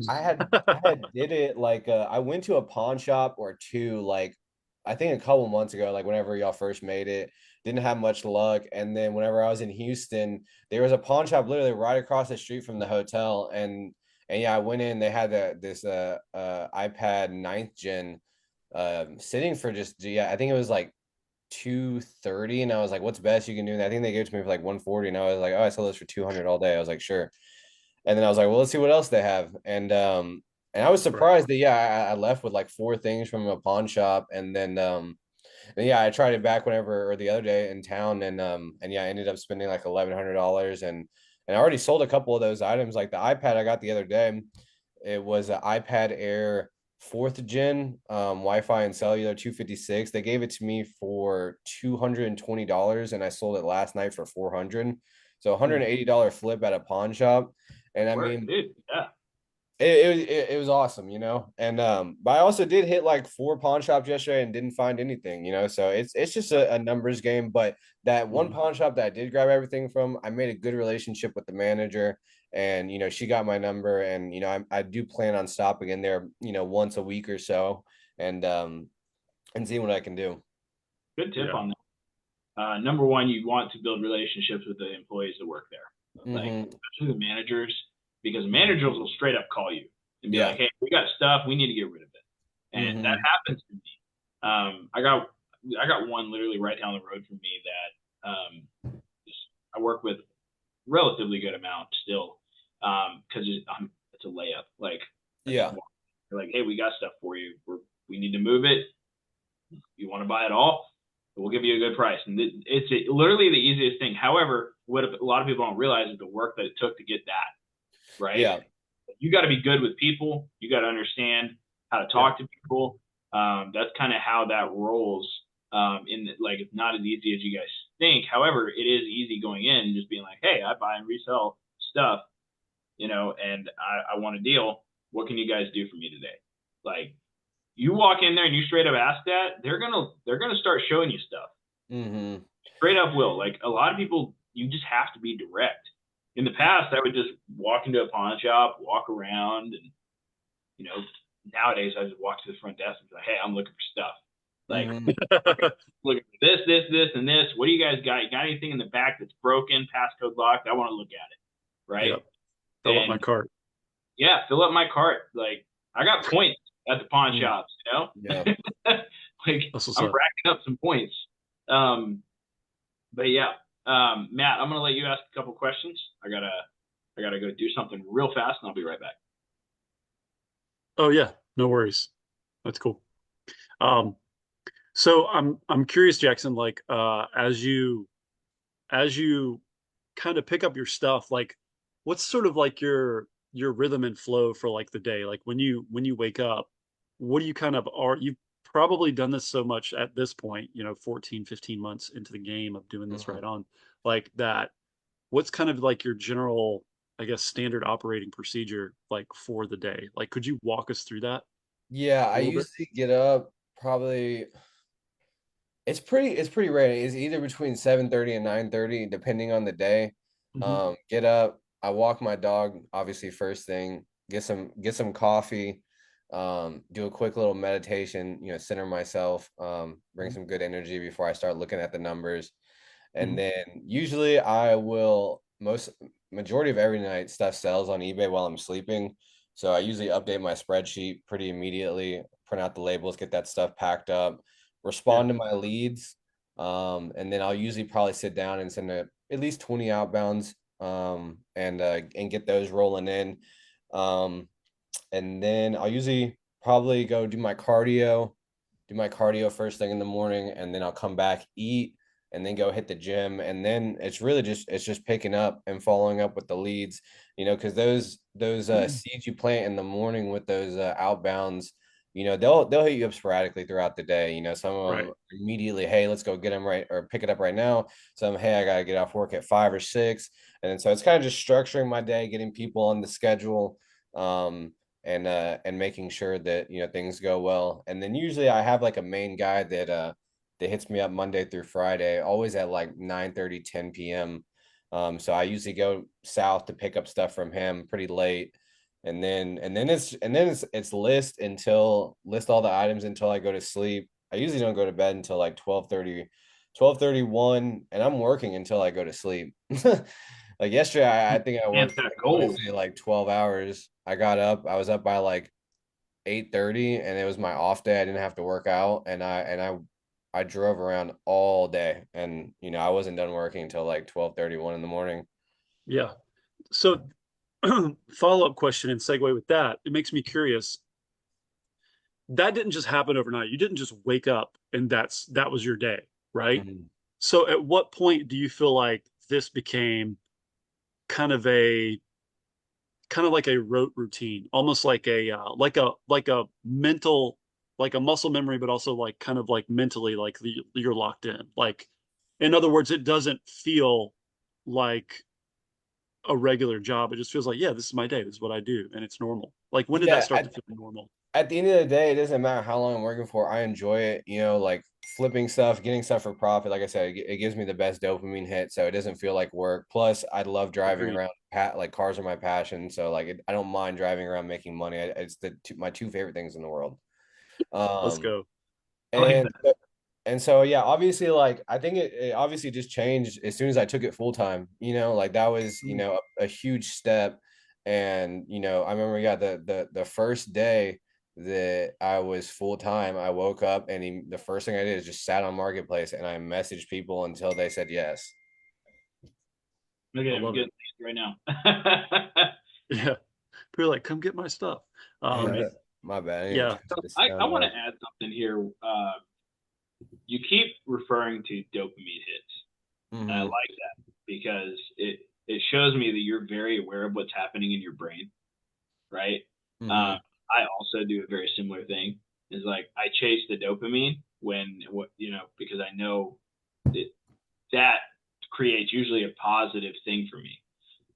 did it like I went to a pawn shop or two like I think a couple months ago, like whenever y'all first made it, didn't have much luck, and then whenever I was in Houston, there was a pawn shop literally right across the street from the hotel, and yeah, I went in. They had this iPad ninth gen sitting for just yeah, I think it was like 230, and I was like, "What's best you can do?" And I think they gave it to me for like 140, and I was like, "Oh, I sold this for 200 all day." I was like, "Sure." And then I was like, well, let's see what else they have. And I was Right. surprised that yeah, I left with like 4 things from a pawn shop, and yeah, I tried it back whenever or the other day in town, and yeah, I ended up spending like $1,100, and I already sold a couple of those items. Like the iPad I got the other day, it was an iPad Air fourth gen, Wi-Fi and cellular 256. They gave it to me for $220, and I sold it last night for 400. So Mm. $180 flip at a pawn shop. And I Work, mean, dude. Yeah. it was awesome, And but I also did hit like 4 pawn shops yesterday and didn't find anything. So it's just a numbers game. But that one Mhm. pawn shop that I did grab everything from, I made a good relationship with the manager, and she got my number, and I do plan on stopping in there, once a week or so, and seeing what I can do. Good tip Yeah. on that. Number one, you want to build relationships with the employees that work there. like Mm-hmm. especially the managers, because managers will straight up call you and be Yeah. like, "Hey, we got stuff, we need to get rid of it," and that Mm-hmm. happens to me. I got one literally right down the road from me that I work with relatively good amount still, because it's a layup. Like I just Yeah. want, they're like, "Hey, we got stuff for you. We need to move it. You want to buy it all? We'll give you a good price." And it's literally the easiest thing. However, what a lot of people don't realize is the work that it took to get that right. Yeah. You got to be good with people. You got to understand how to Yeah. talk to people. That's kind of how that rolls. Like it's not as easy as you guys think. However, it is easy going in and just being like, "Hey, I buy and resell stuff, and I want a deal. What can you guys do for me today?" Like you walk in there and you straight up ask that, they're gonna start showing you stuff. Mm-hmm. Straight up will. Like a lot of people, you just have to be direct. In the past, I would just walk into a pawn shop, walk around, and you know, nowadays I just walk to the front desk and be like, "Hey, I'm looking for stuff. Like Mm-hmm. looking for this, and this. What do you guys got? You got anything in the back that's broken, passcode locked? I want to look at it, right?" Yep. Fill up my And cart. yeah, fill up my cart. Like I got points at the pawn Mm. shops, Yeah. like That's what's I'm up. racking up some points. But yeah, Matt, I'm gonna let you ask a couple questions. I gotta go do something real fast, and I'll be right back. Oh yeah, no worries. That's cool. Um, so I'm curious, Jackson, like as you kind of pick up your stuff, like what's sort of like your rhythm and flow for like the day? Like when you wake up, what do you kind of are you've probably done this so much at this point, 14, 15 months into the game of doing this Mm-hmm. right on, like that. What's kind of like your general, I guess, standard operating procedure like for the day? Like, could you walk us through that Yeah, a I little bit? usually get up probably it's pretty rare. It's either between 7:30 and 9:30, depending on the day. Hmm. Get up, I walk my dog, obviously first thing, get some coffee, do a quick little meditation, center myself, bring Hmm. some good energy before I start looking at the numbers. And Hmm. then usually I will most majority of every night stuff sells on eBay while I'm sleeping. So I usually update my spreadsheet pretty immediately, print out the labels, get that stuff packed up, Yeah. respond to my leads. And then I'll usually probably sit down and send at least 20 outbounds, and get those rolling in. Um, and then I'll usually probably go do my cardio first thing in the morning, and then I'll come back, eat, and then go hit the gym. And then it's just picking up and following up with the leads, because those seeds you plant in the morning with those outbounds, they'll hit you up sporadically throughout the day. Some of them Right. immediately, hey, let's go get them right or pick it up right now. Some, hey, I gotta get off work at 5 or 6. And then so it's kind of just structuring my day, getting people on the schedule. And making sure that things go well. And then usually I have like a main guy that hits me up Monday through Friday, always at like 9:30, 10 p.m. So I usually go south to pick up stuff from him pretty late. And then it's list all the items until I go to sleep. I usually don't go to bed until like 12:31, and I'm working until I go to sleep. Like yesterday, I think I Man, worked set like, I want to goals. say like 12 hours. I was up by like 8:30, and it was my off day. I didn't have to work out, and I drove around all day, and I wasn't done working until like 12:31 in the morning. Yeah. So follow-up question and segue with that. It makes me curious. That didn't just happen overnight. You didn't just wake up and that was your day, right? Mhm. So at what point do you feel like this became kind of a kind of like a rote routine, almost like a mental, like a muscle memory, but also like kind of like mentally like you're locked in. Like in other words, it doesn't feel like a regular job. It just feels like, yeah, this is my day. This is what I do, and it's normal. Like when did that Yeah, start to feel normal? at the end of the day, it doesn't matter how long I'm working for. I enjoy it, like flipping stuff, getting stuff for profit. Like I said, it gives me the best dopamine hit, so it doesn't feel like work. Plus, I love driving Agreed. around. Like cars are my passion, so like I don't mind driving around making money. It's my two favorite things in the world. Let's Um, go. I like and that. And so yeah, obviously like I think it obviously just changed as soon as I took it full time, like that was, a huge step. And I remember, yeah, the first day that I was full time, I woke up and the first thing I did is just sat on Marketplace and I messaged people until they said yes. Look I at him love it. getting these right now. Yeah. People are like, come get my stuff. Right. My bad. I didn't Yeah. touch So the I sound want to button. add something here. You keep referring to dopamine hits, and I Mm-hmm. like that because it shows me that you're very aware of what's happening in your brain, right? Mm-hmm. I also do a very similar thing. Is like I chase the dopamine because I know that that creates usually a positive thing for me.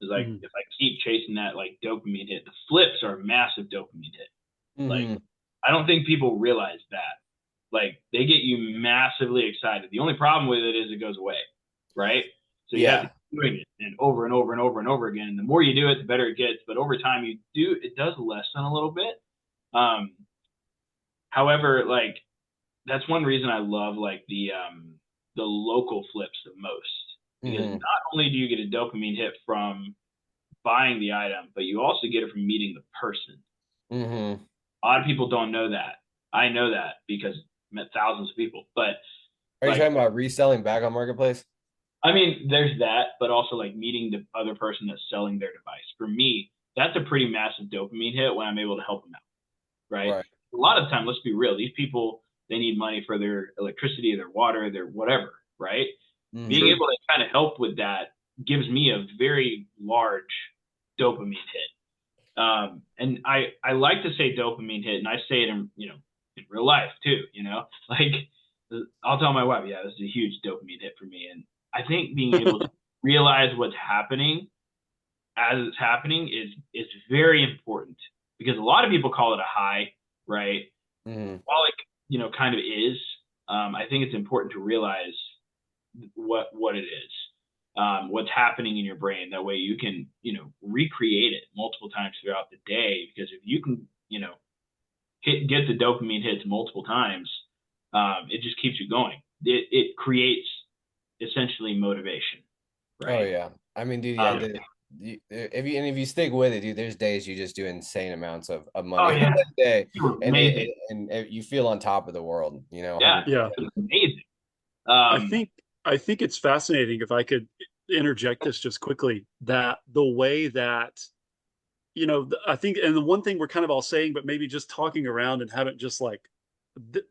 It's like Mhm. if I keep chasing that like dopamine hit, the flips are a massive dopamine hit. Like Mm-hmm. I don't think people realize that. Like they get you massively excited. The only problem with it is it goes away, right? So you have to Yeah. keep doing it and over and over and over and over again. And the more you do it, the better it gets. But over time, it does lessen a little bit. Um, However, like that's one reason I love like the local flips the most because Mm-hmm. not only do you get a dopamine hit from buying the item, but you also get it from meeting the person. Mm-hmm. A lot of people don't know that. I know that because I met thousands of people. But Are you like, talking about reselling back on Marketplace? I mean, there's that, but also like meeting the other person that's selling their device. For me, that's a pretty massive dopamine hit when I'm able to help them out, right? Right. A lot of the time, let's be real, these people they need money for their electricity, their water, their whatever, right? Being True. Mm-hmm. able to kind of help with that gives me a very large dopamine hit. And I like to say dopamine hit, and I say it in real life too. Like I'll tell my wife, yeah, this is a huge dopamine hit for me. And I think being able to realize what's happening as it's happening is very important because a lot of people call it a high, right? Mm-hmm. While it kind of is, I think it's important to realize what it is, what's happening in your brain. That way you can recreate it multiple times throughout the day. Because if you can get the dopamine hits multiple times, it just keeps you going. It creates essentially motivation, Oh right? yeah. I mean, dude, yeah. Um, Yeah. If you stick with it, dude, there's days you just do insane amounts of oh money yeah, a day, you were and amazing. you feel on top of the world. Yeah, 100%. Yeah. it was amazing. I Um, think I think it's fascinating if I could interject this just quickly that the way that I think, and the one thing we're kind of all saying, but maybe just talking around and haven't just like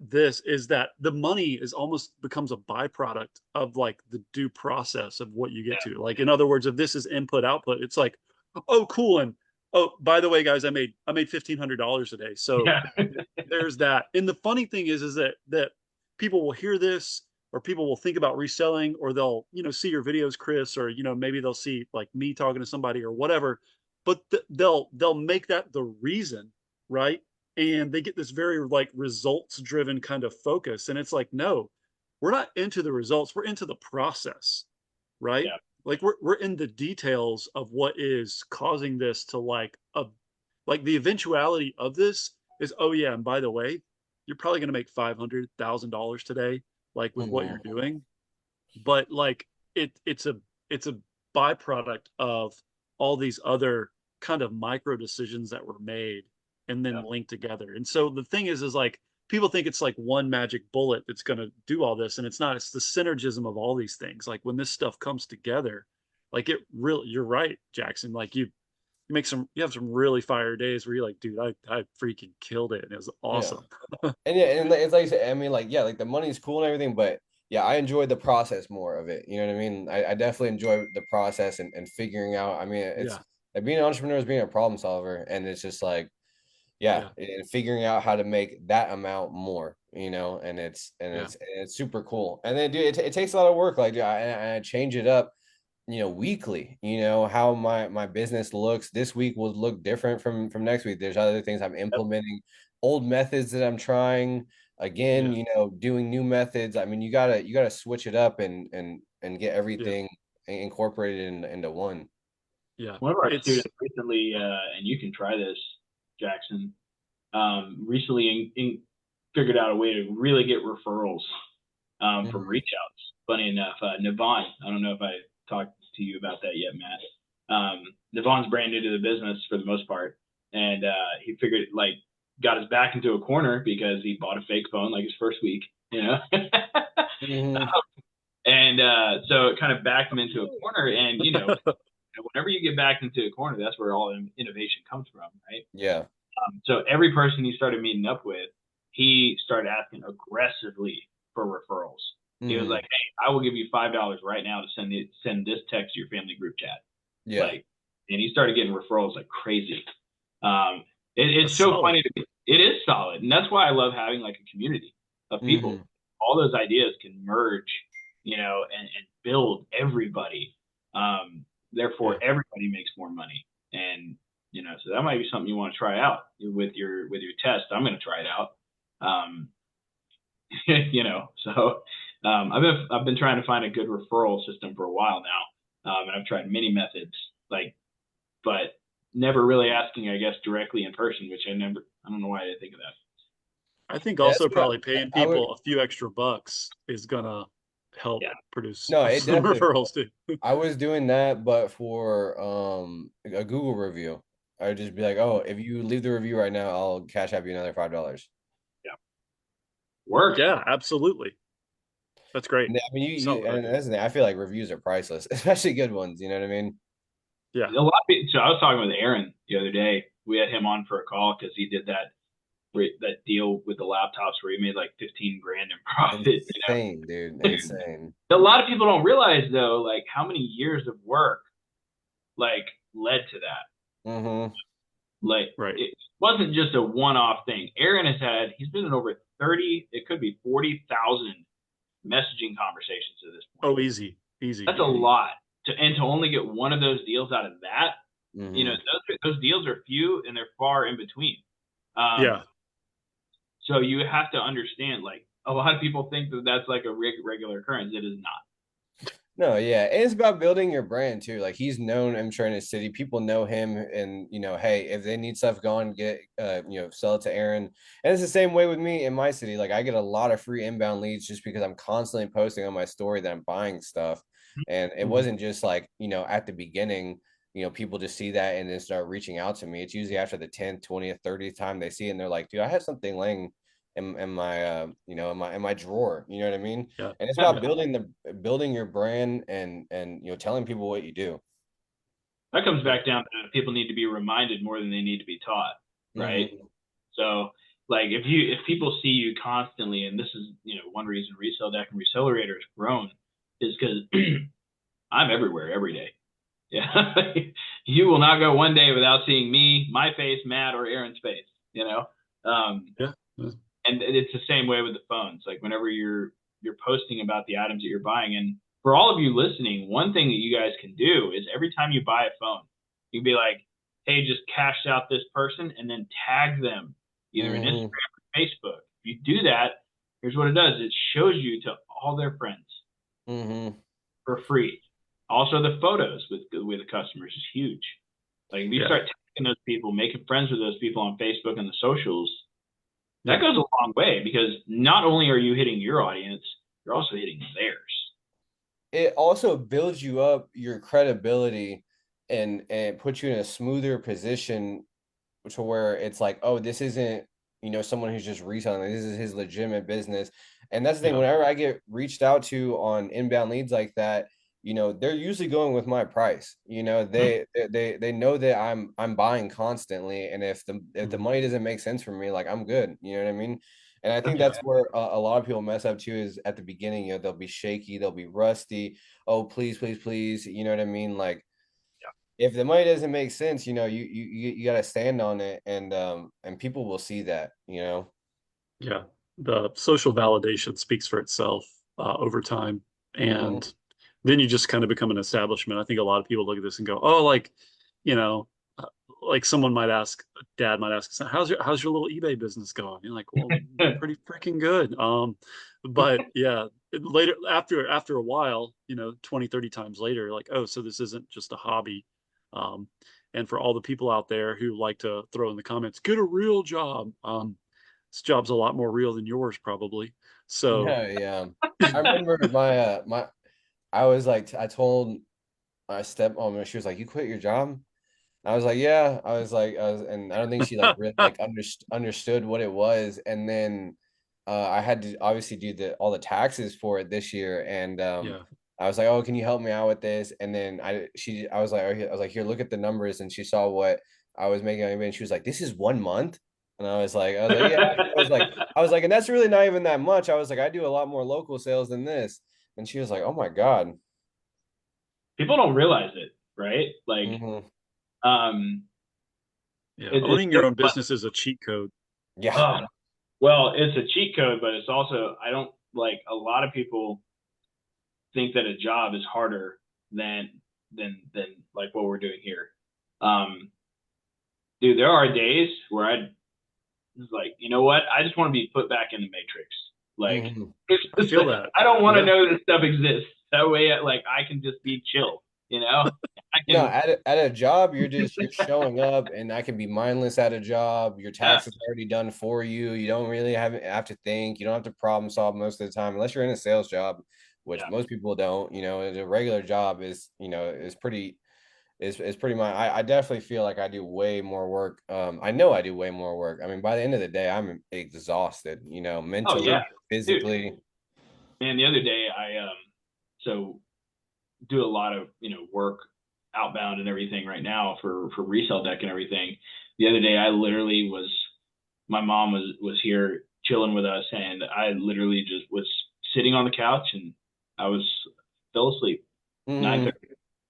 this is that the money is almost becomes a byproduct of like the due process of what you get to. Like, in other words, if this is input output, it's like, oh, cool. And oh, by the way, guys, I made $1,500 a day. So yeah, there's that. And the funny thing is that people will hear this or people will think about reselling or they'll, see your videos, Chris, or, maybe they'll see like me talking to somebody or whatever, but they'll make that the reason, right? And they get this very like results driven kind of focus. And it's like, no, we're not into the results. We're into the process, right? yeah, Like we're in the details of what is causing this to like the eventuality of this is, oh yeah, and by the way, you're probably going to make $500,000 today, like with what you're Mm-hmm. doing. But like it's a byproduct of all these other kind of micro decisions that were made and then yeah. linked together. And so the thing is like people think it's like one magic bullet that's going to do all this, and it's not. It's the synergism of all these things. Like when this stuff comes together, like it really, you're right, Jackson. Like you have some really fire days where you're like, dude, I freaking killed it and it was Yeah. awesome. And yeah, and it's like I said, I mean, like, yeah, like the money's cool and everything, but yeah, I enjoyed the process more of it. You know what I mean? I definitely enjoy the process and figuring out. I mean, it's Yeah, like being an entrepreneur is being a problem solver, and it's just like, yeah, yeah, and figuring out how to make that amount more, and yeah, it's super cool. And then, dude, it takes a lot of work. Like, dude, I change it up, weekly. How my business looks this week will look different from next week. There's other things I'm Yep. implementing, old methods that I'm trying again, yeah, doing new methods. I mean, you gotta switch it up and get yeah, everything incorporated into one. yeah. One of our It's students recently, and you can try this, Jackson, recently figured out a way to really get referrals from Mhm. reach outs. Funny enough, Navon, I don't know if I talked to you about that yet, Matt. Navon's brand new to the business for the most part, and he figured like got his back into a corner because he bought a fake phone like his first week, you know. Mhm. And so it kind of backed him into a corner. And whenever you get backed into a corner, that's where all innovation comes from, right? Yeah. So every person he started meeting up with, he started asking aggressively for referrals. He was like, Mhm. "Hey, I will give you $5 right now to send this text to your family group chat." Yeah. Like, and he started getting referrals like crazy. Um, That's it's so solid. funny to me. It is solid, and that's why I love having like a community of people. Mhm. All those ideas can merge, and build everybody. Yeah. Therefore, everybody makes more money, and so that might be something you want to try out with your test. I'm going to try it out. Um, so I've been trying to find a good referral system for a while now, and I've tried many methods, like, but never really asking, I guess, directly in person, which I don't know why I didn't think of that. I think Yeah, that's also what probably paying I would. people a few extra bucks is gonna help Yeah, produce No, it some definitely. referrals too. I was doing that, but for a Google review. I'd just be like, oh, if you leave the review right now, I'll cash app you another $5. yeah, work. Yeah, absolutely. That's great. And I mean, Solid and idea. that's the thing. I feel like reviews are priceless, especially good ones. You know what I mean? Yeah. A lot of people, so I was talking with Aaron the other day. We had him on for a call because he did that deal with the laptops where he made like 15 grand in profit. Insane, dude. Insane. A lot of people don't realize though, like how many years of work like led to that. Mm-hmm. Like Right. it wasn't just a one-off thing. Aaron he's been in over 30, it could be 40,000 messaging conversations at this point. Oh, easy. Easy. That's a lot to only get one of those deals out of that. Mm-hmm. Those deals are few and they're far in between. Yeah. Um, so you have to understand, like a lot of people think that that's like a regular occurrence. It is not. No, yeah. And it's about building your brand too. Like he's known, I'm sure, in his city. People know him and hey, if they need stuff going, sell it to Aaron. And it's the same way with me in my city. Like I get a lot of free inbound leads just because I'm constantly posting on my story that I'm buying stuff. And it Mhm. wasn't just like, at the beginning, people just see that and then start reaching out to me. It's usually after the 10th, 20th, 30th time they see it and they're like, dude, I have something laying in my in my drawer. You know what I mean? Yeah. And it's Yeah, about building your brand and telling people what you do. that comes Yeah. back down to people need to be reminded more than they need to be taught, right? Hmm. So like if people see you constantly, and this is one reason Resell Deck and Recelerator has grown is because I'm everywhere every day. Yeah, you will not go one day without seeing me, my face, Matt, or Aaron's face. Um, Yeah. and it's the same way with the phones. Like whenever you're posting about the items that you're buying, and for all of you listening, one thing that you guys can do is every time you buy a phone, you can be like, "Hey, just cashed out this person," and then tag them either in Hmm. Instagram or Facebook. If you do that, here's what it does: it shows you to all their friends Hmm. for free. Also, the photos with the customers is huge. Like if you Yeah. start tagging those people, making friends with those people on Facebook and the socials, that Yeah. goes a long way because not only are you hitting your audience, you're also hitting theirs. It also builds you up your credibility and puts you in a smoother position to where it's like, oh, this isn't, someone who's just reselling. This is his legitimate business. And that's the thing. Yeah. Whenever I get reached out to on inbound leads like that, they're usually going with my price. They know that I'm buying constantly, and if the Mhm. money doesn't make sense for me, like I'm good. You know what I mean? And I think Yeah. that's where a lot of people mess up too. Is at the beginning, they'll be shaky, they'll be rusty. Oh, please, please, please. You know what I mean? Like if the money doesn't make sense, you got to stand on it, and people will see that. Yeah. The social validation speaks for itself over time. Hmm. And then you just kind of become an establishment. I think a lot of people look at this and go, oh, you know, uh, like someone might ask, dad might ask, how's your little eBay business going? You're like, well, pretty freaking good. But yeah, later after a while, 20, 30 times later, like, oh, so this isn't just a hobby. Um, and for all the people out there who like to throw in the comments, get a real job. This job's a lot more real than yours, probably. So Yeah, yeah. I remember my I was like I told my stepmom, and she was like, "You quit your job?" I was like, "Yeah." And I don't think she like really like understood what it was. And then I had to obviously do the all the taxes for it this year, and Yeah. I was like, "Oh, can you help me out with this?" And then I was like, "Okay," I was like, "Here, look at the numbers," and she saw what I was making, and she was like, "This is 1 month," and I was like, "Yeah," I was like, and that's really not even that much. I was like, I do a lot more local sales than this, and she was like, "Oh my God." People don't realize it, right? Like, Hmm. um, Yeah. it's Owning so your own fun. business is a cheat code. Yeah. Oh, well, it's a cheat code, but it's also, I don't like, a lot of people think that a job is harder than than like what we're doing here. Um, Dude, there are days where I was like, you know what? I just want to be put back in the matrix. Like, Hmm. it's I just feel like, that. I don't want to Yeah. know this stuff exists. That way, like, I can just be chill. You know, I No, can. at a job, you're showing up, and I can be mindless at a job. Your Yeah, taxes are already done for you. You don't really have to think. You don't have to problem solve most of the time, unless you're in a sales job, which yeah. most people don't. A regular job is pretty much. I definitely feel like I do way more work. I know I do way more work. I mean, by the end of the day, I'm exhausted. Oh Mentally, yeah, dude. physically. Man, the other day so do a lot of work outbound and everything right now for resell deck and everything. The other day, I literally was my mom was here chilling with us, and I literally just was sitting on the couch, and I was fell asleep Hmm. 9:30,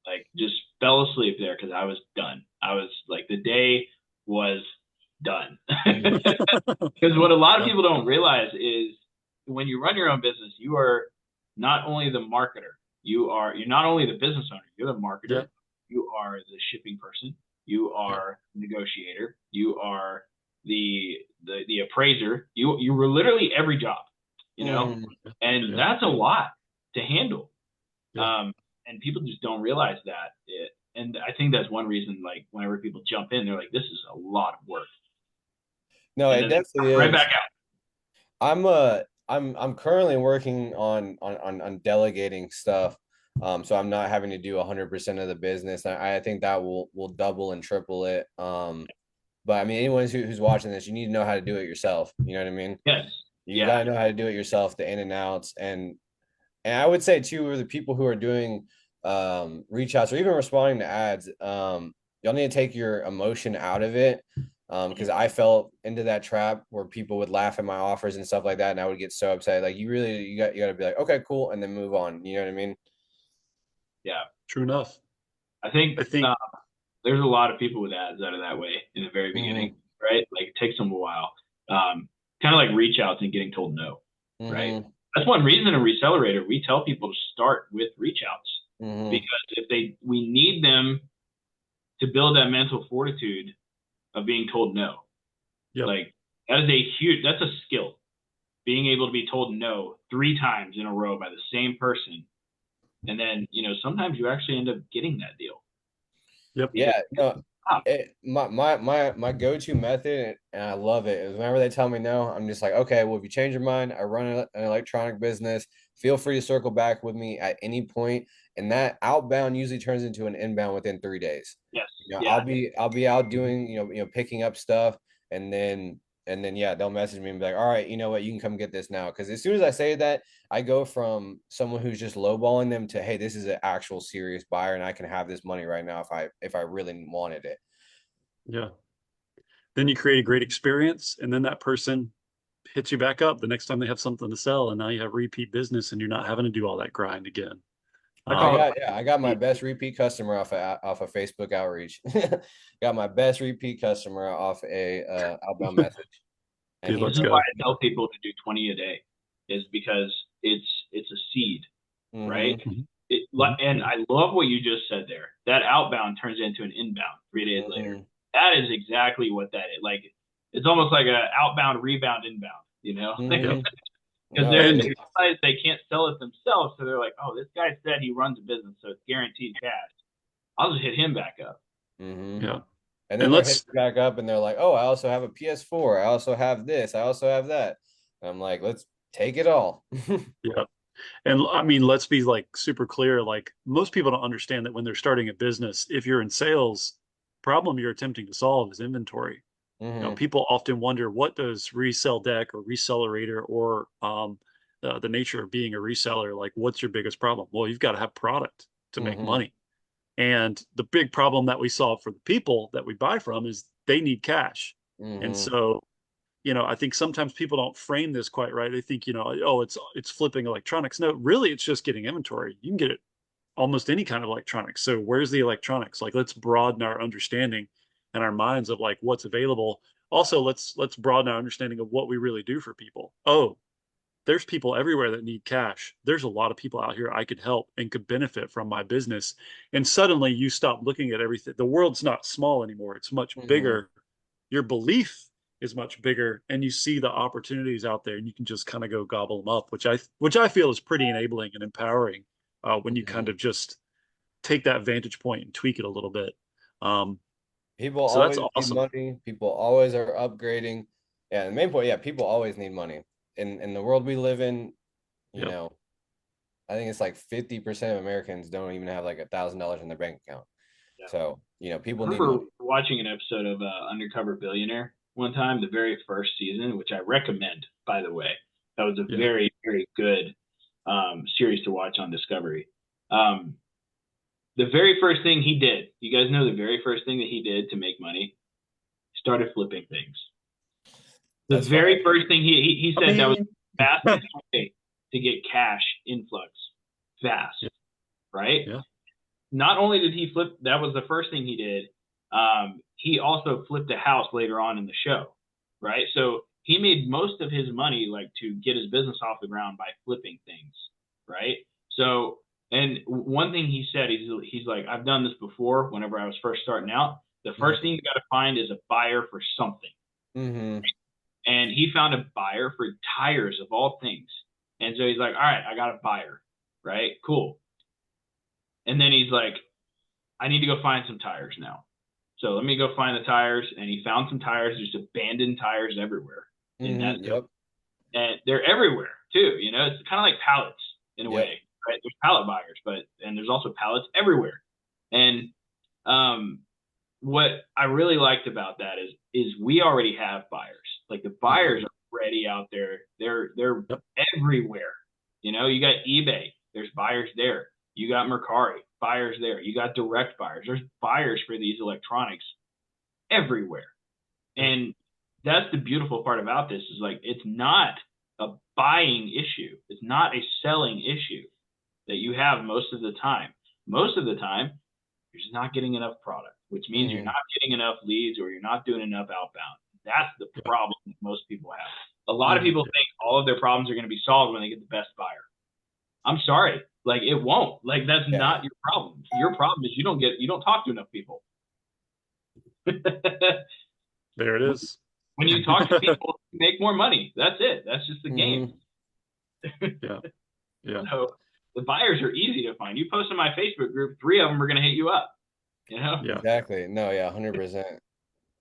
like just fell asleep there because I was done. I was like the day was done. Because what a lot of Yeah. people don't realize is when you run your own business, you are not only the marketer, you're not only the business owner, you're the Yeah. marketer, you are the shipping person, you Yeah. are the negotiator, you are the appraiser. You were literally every job, you know, Hmm. Yeah. and Yeah. that's a lot to handle. Yeah. Um, and people just don't realize that. And I think that's one reason, like whenever people jump in, they're like, "This is a lot of work," No, and it then they definitely come right is. back out. I'm currently working on delegating stuff. So I'm not having to do 100% of the business. I think that will double and triple it. But I mean, anyone who's watching this, you need to know how to do it yourself. You know what I mean? Yes. You Yeah. got to know how to do it yourself, the in and outs. And I would say too, are the people who are doing reach outs or even responding to ads, y'all need to take your emotion out of it. Because I fell into that trap where people would laugh at my offers and stuff like that, and I would get so upset. Like you got to be like, okay, cool, and then move on. You know what I mean? Yeah. True enough. I think I think, there's a lot of people with ads that are that way in the very beginning, Mm-hmm. right? Like it takes them a while. Kind of like reach outs and getting told no, right? Mm-hmm. That's one reason in Recelerator we tell people to start with reach outs Mm-hmm. because we need them to build that mental fortitude of being told no. yep. Like that's a skill. Being able to be told no 3 times in a row by the same person, and then sometimes you actually end up getting that deal Yep. because Yeah, no, ah, my go-to method, and I love it, is whenever they tell me no, I'm just like, okay, well, if you change your mind, I run an electronic business. Feel free to circle back with me at any point, and that outbound usually turns into an inbound within 3 days. yes, I'll yeah, be out doing picking up stuff, and then yeah, they'll message me and be like, all right, you know what, you can come get this now. Because as soon as I say that, I go from someone who's just lowballing them to, hey, this is an actual serious buyer, and I can have this money right now if I really wanted it. Yeah. Then you create a great experience, and then that person hits you back up the next time they have something to sell, and now you have repeat business, and you're not having to do all that grind again. I I call Um, got yeah, I got my best repeat customer off of Facebook outreach. Got my best repeat customer off a outbound message, and dude, he This let's is why go. I tell people to do 20 a day, is because it's a seed, right? mm-hmm, Mhm. Mhm. And I love what you just said there. That outbound turns into an inbound 3 days later. mm-hmm, That is exactly what that is. Like it's almost like an outbound, rebound, inbound. Yep. mm-hmm. Because No, they And realize they can't sell it themselves, so they're like, "Oh, this guy said he runs a business, so it's guaranteed cash. I'll just hit him back up." mm-hmm. yeah, And then and they're hitting let's back up, and they're like, "Oh, I also have a PS4. I also have this. I also have that." And I'm like, "Let's take it all." yeah. And I mean, let's be like super clear. Like most people don't understand that when they're starting a business, if you're in sales, problem you're attempting to solve is inventory. You know, Mm-hmm. people often wonder what does resell deck or reseller or the nature of being a reseller, like what's your biggest problem? Well, you've got to have product to make Mm-hmm. money. And the big problem that we solve for the people that we buy from is they need cash. And Mm-hmm. so, you know, I think sometimes people don't frame this quite right. They think, you know, oh, it's flipping electronics. No, really, it's just getting inventory. You can get it almost any kind of electronics. So where's the electronics? Like, let's broaden our understanding and our minds of like what's available. Also, let's broaden our understanding of what we really do for people. Oh, there's people everywhere that need cash. There's a lot of people out here I could help and could benefit from my business. And suddenly you stop looking at everything. The world's not small anymore. It's much Mm-hmm. bigger. Your belief is much bigger and you see the opportunities out there and you can just kind of go gobble them up, which I feel is pretty enabling and empowering when you kind Mm-hmm. of just take that vantage point and tweak it a little bit. Um, People so that's always need awesome. money. People always are upgrading. Yeah, the main point, yeah, people always need money. In the world we live in, you Yep. know, I think it's like 50% of Americans don't even have like $1,000 in their bank account. Yeah. So, I people need remember money. watching an episode of Undercover Billionaire one time, the very first season, which I recommend, by the way. That was a Yeah. very, very good series to watch on Discovery. Um, the very first thing he did, you guys know the very first thing that he did to make money? Started flipping things. The That's fire. very first thing he I said that was mean, the fastest way to get cash influx fast, yeah, right? yeah, Not only did he flip, that was the first thing he did. He also flipped a house later on in the show, right? So he made most of his money like to get his business off the ground by flipping things, right? So, and one thing he said, he's like, I've done this before. Whenever I was first starting out, the first thing you got to find is a buyer for something, Mm-hmm. and he found a buyer for tires of all things. And so he's like, all right, I got a buyer, right? Cool. And then he's like, I need to go find some tires now. So let me go find the tires. And he found some tires, just abandoned tires everywhere in that Mm-hmm. building. Yep. And they're everywhere too. You know, it's kind of like pallets in a Yep. way, right? There's pallet buyers, and there's also pallets everywhere. And um, what I really liked about that is we already have buyers. Like the buyers Mm-hmm. are already out there. They're yep, everywhere. You know, you got eBay. There's buyers there. You got Mercari, buyers there. You got direct buyers. There's buyers for these electronics everywhere. yep, And that's the beautiful part about this is like it's not a buying issue. It's not a selling issue that you have most of the time. Most of the time, you're just not getting enough product, which means you're Mm-hmm. not getting enough leads or you're not doing enough outbound. That's the yeah, problem that most people have. A lot of Mm-hmm. people think all of their problems are going to be solved when they get the best buyer. I'm sorry, like it won't. Like that's Yeah. not your problem. Your problem is you don't talk to enough people. there it is. When you talk to people, you make more money. That's it. That's just the game. Mm-hmm. Yeah, yeah, So the buyers are easy to find. You post in my Facebook group, 3 of them are going to hit you up. You know? yeah. Exactly. No, yeah, 100%.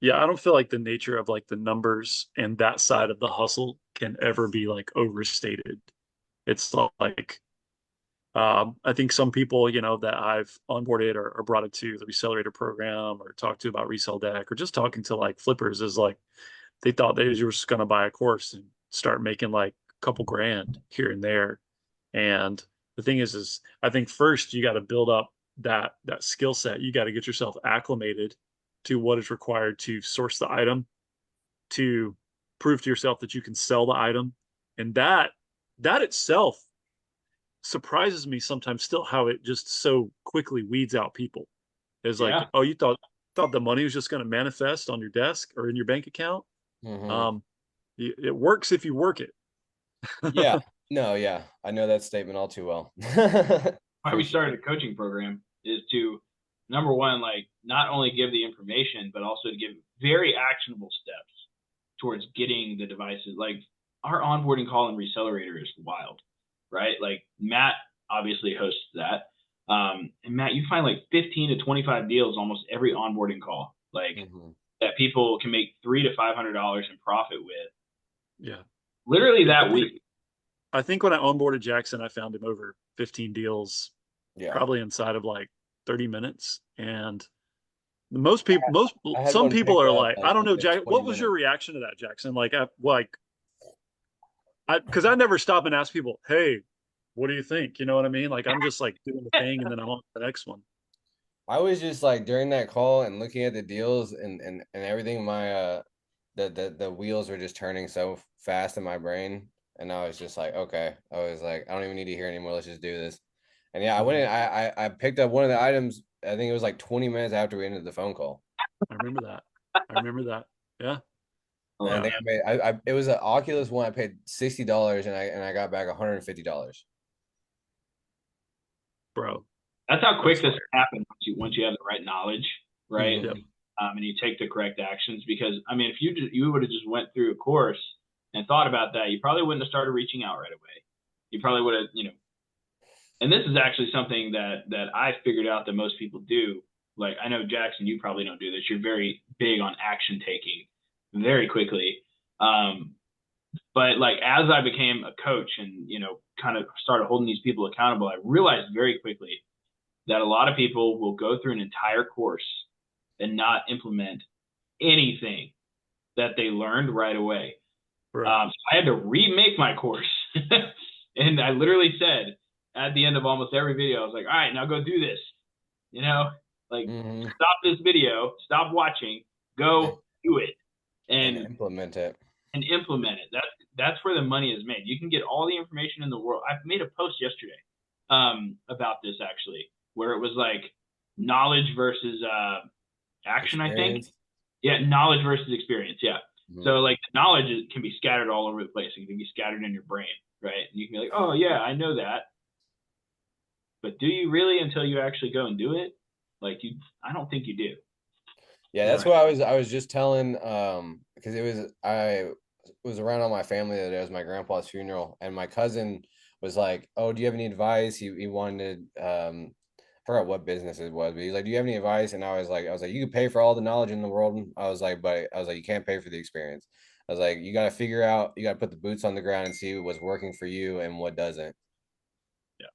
Yeah, I don't feel like the nature of like the numbers and that side of the hustle can ever be like overstated. It's like I think some people, you know, that I've onboarded or brought into the Recelerator program or talked to about Resell Deck or just talking to like flippers is like they thought they were just going to buy a course and start making like a couple grand here and there. And the thing is I think first you got to build up that skill set. You got to get yourself acclimated to what is required to source the item, to prove to yourself that you can sell the item, and that itself surprises me sometimes still how it just so quickly weeds out people. It's like, Yeah. oh, you thought the money was just going to manifest on your desk or in your bank account. Mm-hmm. Um, it works if you work it. Yeah. No, yeah. I know that statement all too well. Why For we sure. started a coaching program is to, number one, like not only give the information, but also to give very actionable steps towards getting the devices. Like our onboarding call in Recelerator is wild, right? Like Matt obviously hosts that. And Matt, you find like 15 to 25 deals almost every onboarding call, like Mm-hmm. that people can make $300 to $500 in profit with Yeah. literally Yeah. that week. I think when I onboarded Jackson, I found him over 15 deals, Yeah. probably inside of like 30 minutes. And most people, I had some one people pick are up like, like I don't know, within Jack, 20 what was your minutes. reaction to that, Jackson? Because I never stop and ask people, hey, what do you think? You know what I mean? Like, I'm just like doing the thing and then I'm on to the next one. I was just like during that call and looking at the deals and everything, my the wheels were just turning so fast in my brain. And I was just like, okay. I was like, I don't even need to hear anymore. Let's just do this. And yeah, I went in, I picked up one of the items. I think it was like 20 minutes after we ended the phone call. I remember that. I remember that. Yeah. I And I love Yeah. think that. I made I it was an Oculus one. I paid $60 and I got back $150. Bro, That's how quick that's this fire. happens once you have the right knowledge, right? Yep. Hmm. And you take the correct actions. Because I mean, if you would have just went through a course and thought about that, you probably wouldn't have started reaching out right away. You probably would have, And this is actually something that I figured out that most people do. Like I know Jackson, you probably don't do this. You're very big on action taking very quickly. Um, but like as I became a coach and kind of started holding these people accountable, I realized very quickly that a lot of people will go through an entire course and not implement anything that they learned right away. Bro. So I had to remake my course. And I literally said at the end of almost every video, I was like, all right, now go do this. You know, like Hmm. stop this video, stop watching, And, go do it and and implement it. implement it. That's where the money is made. You can get all the information in the world. I made a post yesterday about this actually, where it was like knowledge versus action, I think. Experience. Yeah, knowledge versus experience. Yeah. Hmm. So like knowledge can be scattered all over the place. It can be scattered in your brain, right? And you can be like, oh yeah, I know that, but do you really until you actually go and do it? Like I don't think you do. Yeah, that's Yeah. what I was just telling because I was around all my family that it was my grandpa's funeral and my cousin was like, "Oh, do you have any advice?" He wanted I forgot what business it was, but he's like, "Do you have any advice?" And I was like, "You can pay for all the knowledge in the world." I was like, "But I was like, you can't pay for the experience." I was like, "You got to figure out, you got to put the boots on the ground and see what's working for you and what doesn't." Yeah.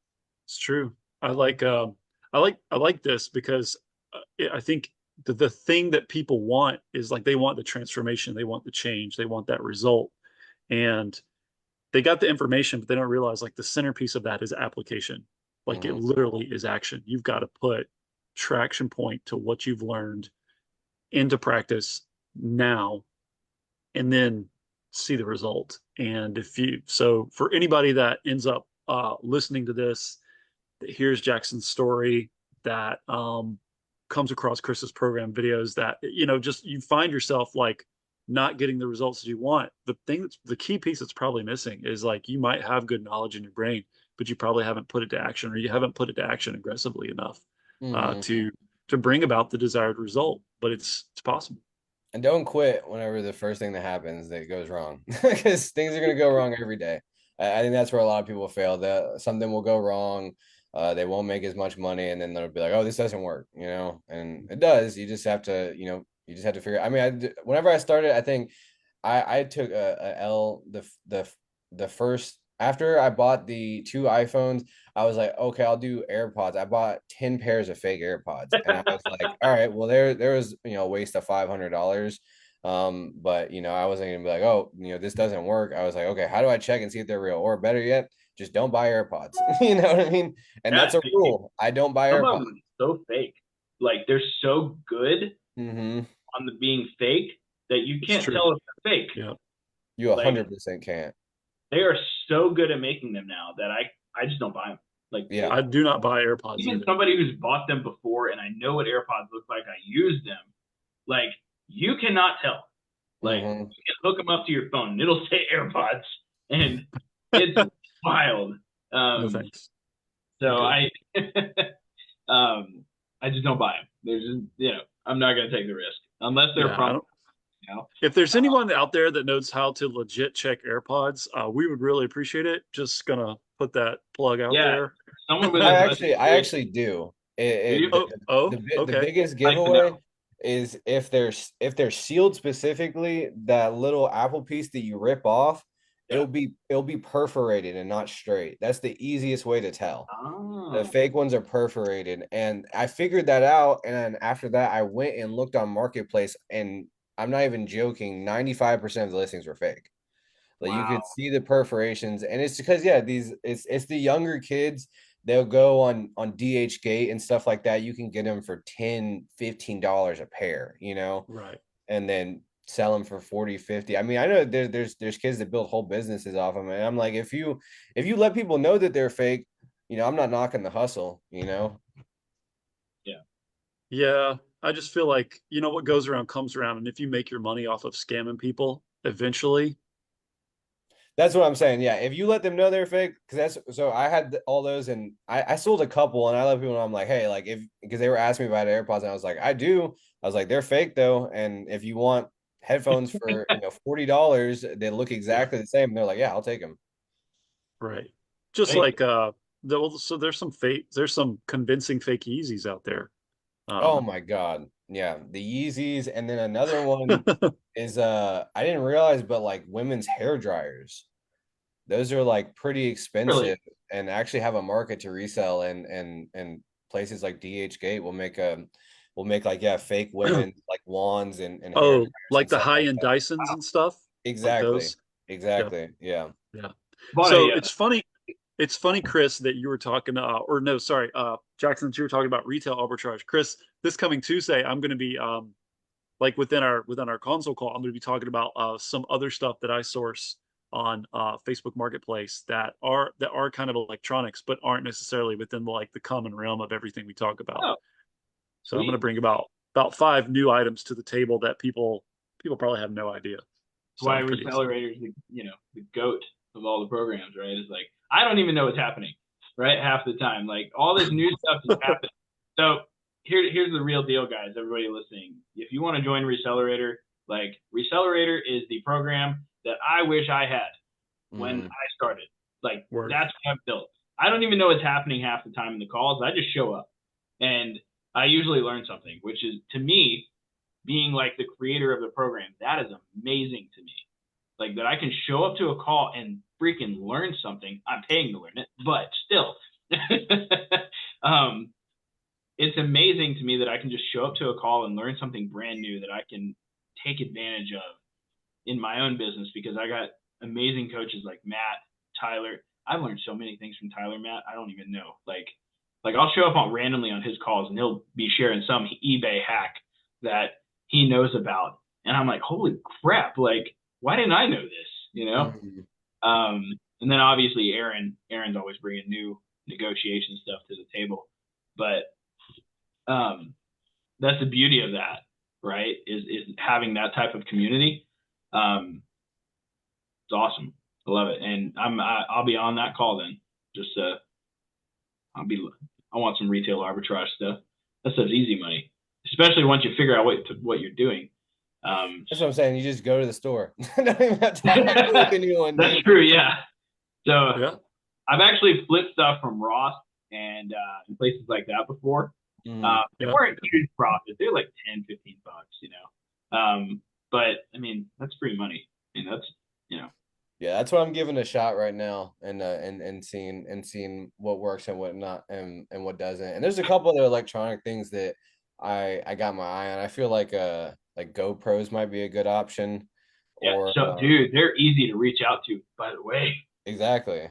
It's true. I like this because I think the thing that people want is like they want the transformation, they want the change, they want that result, and they got the information, but they don't realize like the centerpiece of that is application. Like it Hmm. literally is action. You've got to put traction point to what you've learned into practice now, and then see the result. And if you so for anybody that ends up listening to this here's Jackson's story that comes across Chris's program videos that just you find yourself like not getting the results that you want. The thing that's the key piece that's probably missing is like you might have good knowledge in your brain, but you probably haven't put it to action or you haven't put it to action aggressively enough Hmm. to bring about the desired result. But it's possible. And don't quit whenever the first thing that happens that goes wrong, because things are going to go wrong every day. I think that's where a lot of people fail. That something will go wrong, they won't make as much money, and then they'll be like, "Oh, this doesn't work," and it does. You just have to, you just have to figure. I mean, whenever I started, I think I took a L the first after I bought the two iPhones. I was like, okay, I'll do AirPods. I bought 10 pairs of fake AirPods, and I was like, all right, well there was a waste of $500. But I wasn't gonna be like, oh, this doesn't work. I was like, okay, how do I check and see if they're real? Or better yet, just don't buy AirPods. You know what I mean? And Yeah, that's a rule. I don't buy some of AirPods. them are so fake. Like they're so good Hmm. on the being fake that you It's can't true. tell if they're fake. Yeah. You Like 100% can't. they are so good at making them now that I just don't buy them. Like Yeah. I do not buy AirPods even either. somebody who's bought them before and I know what AirPods look like, I use them. Like you cannot tell. Like Hmm. you can hook them up to your phone and it'll say AirPods and it's wild. No Um, thanks. so I'm good. I just don't buy them. There's just, I'm not gonna take the risk unless they're Yeah, I from don't. If there's anyone out there that knows how to legit check AirPods, we would really appreciate it. Just gonna put that plug out Yeah, there. someone with I as much actually, I experience actually do. as you. Oh, oh, The okay. biggest Like to know. giveaway is if they're sealed specifically, that little apple piece that you rip off Yeah. it'll be perforated and not straight. That's the easiest way to tell. The Oh, fake ones are perforated, and I figured that out. And after that, I went and looked on Marketplace, and I'm not even joking, 95% of the listings were fake. Like you wow. could see the perforations, and it's because yeah, these it's the younger kids. They'll go on DH Gate and stuff like that. You can get them for $10, $15 a pair, you know, Right. and then sell them for 40, 50. I mean, I know there's kids that build whole businesses off them, and I'm like, if you let people know that they're fake, you know, I'm not knocking the hustle, you know. Yeah. Yeah. I just feel like, you know, what goes around comes around. And if you make your money off of scamming people, eventually, That's what I'm saying. Yeah, if you let them know they're fake, because that's so I had all those, and I sold a couple, and I let people know I'm like, hey, like if because they were asking me about AirPods, and I was like, I do. I was like, they're fake though, and if you want headphones for $40, they look yeah, exactly the same. And they're like, yeah, I'll take them. right. Just Hey, like so there's some convincing fake Yeezys out there. Oh Um my God. Yeah, the Yeezys, and then another one is I didn't realize, but like women's hair dryers. Those are like pretty really? expensive and actually have a market to resell, and places like DH Gate will make like yeah, fake women like wands and hair oh, dryers like and the stuff like high-end that. Dysons Wow. and stuff, like Exactly. those. Yeah, Exactly. Yeah. yeah. Bought So a it's funny, Chris, that you were talking or no, sorry, Jackson, that you were talking about retail arbitrage. Chris, this coming Tuesday, I'm gonna be like within our console call, I'm gonna be talking about some other stuff that I source on Facebook Marketplace that are kind of electronics, but aren't necessarily within like the common realm of everything we talk about. oh, So I'm going to sweet. bring about five new items to the table that people probably have no idea. So Why I'm pretty excited. Recelerator is the goat of all the programs, right? It's like I don't even know what's happening, right? Half the time, like all this new stuff is happening. So here's the real deal, guys. Everybody listening, if you want to join Recelerator, like Recelerator is the program that I wish I had when Mm, I started. Like Word. that's what I've built. I don't even know what's happening half the time in the calls. I just show up, and I usually learn something, which is to me being like the creator of the program. That is amazing to me. Like that I can show up to a call and freaking learn something. I'm paying to learn it, but still, um, it's amazing to me that I can just show up to a call and learn something brand new that I can take advantage of in my own business because I got amazing coaches like Matt, Tyler. I've learned so many things from Tyler, Matt. I don't even know. Like I'll show up on randomly on his calls and he'll be sharing some eBay hack that he knows about, and I'm like, holy crap! Like, why didn't I know this? You know. mm. And then obviously Aaron's always bringing new negotiation stuff to the table, but that's the beauty of that, right? Is having that type of community. Um, it's awesome. I love it, and I'll be on that call then. Just I'll be I want some retail arbitrage stuff. That stuff's easy money, especially once you figure out what you're doing. That's what I'm saying. You just go to the store. Don't even have to argue with anyone, That's dude. true, yeah. So Yeah. I've actually flipped stuff from Ross and places like that before. Mm. They Yeah. weren't huge profits. They were like 10, $15, you know. But I mean, that's free money. I mean, that's, you know, Yeah, that's what I'm giving a shot right now, and seeing what works and what not, and what doesn't. And there's a couple other electronic things that I got my eye on. I feel like GoPros might be a good option, yeah. or So, dude, they're easy to reach out to, by the way. exactly.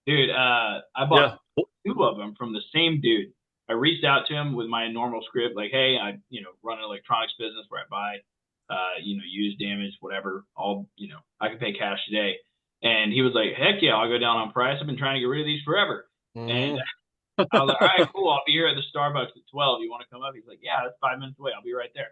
Dude, I Yeah. bought two of them from the same dude. I reached out to him with my normal script, like, hey, I, run an electronics business where I buy, used, damaged, whatever. All, I can pay cash today. And he was like, heck yeah, I'll go down on price. I've been trying to get rid of these forever. And Hmm. I was like, all right, cool. I'll be here at the Starbucks at 12. You want to come up? He's like, yeah, that's 5 minutes away. I'll be right there.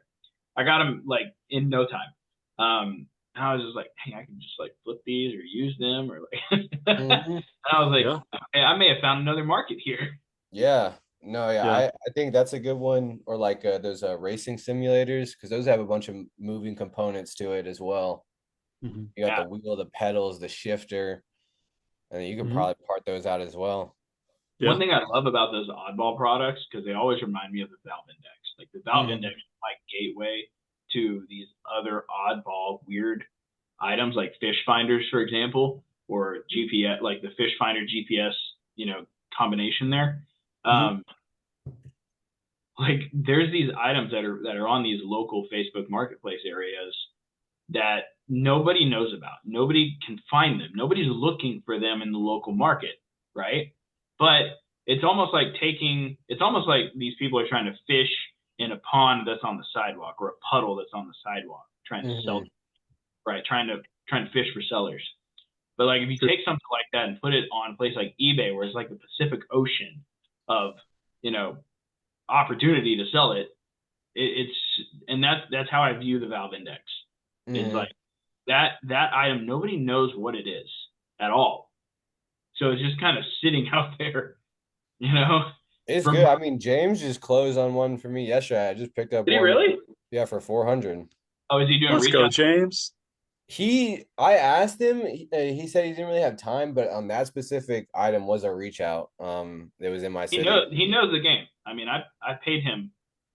I got him like in no time. And I was just like, hey, I can just like flip these or use them or like. Hmm. And I was like, Yeah. okay, I may have found another market here. Yeah. No, yeah, Yeah. I think that's a good one. Or like those racing simulators, because those have a bunch of moving components to it as well. Hmm. You got Yeah. the wheel, the pedals, the shifter, and you could Hmm. probably part those out as well. One Yeah. thing I love about those oddball products, because they always remind me of the Valve Index. Like the Valve Mm-hmm. Index is my gateway to these other oddball, weird items like fish finders, for example, or GPS, like the fish finder GPS, combination there. Mhm. Like there's these items that are on these local Facebook marketplace areas that nobody knows about. Nobody can find them. Nobody's looking for them in the local market, right? But it's almost like these people are trying to fish in a pond that's on the sidewalk or a puddle that's on the sidewalk, trying to sell, Mhm. right? Trying to fish for sellers. But like if you take something like that and put it on a place like eBay, where it's like the Pacific Ocean of, you know, opportunity to sell it, it's and that's how I view the Valve Index. Is Mhm. like that item nobody knows what it is at all. So it's just kind of sitting out there, you know. It's From good. I mean, James just closed on one for me yesterday. I just picked up Did he one, really? yeah, for 400. Oh, is he doing Let's retail? go, James. I asked him, he said he didn't really have time, but on that specific item was a reach out. It was in my city. He knows the game. I mean, I paid him,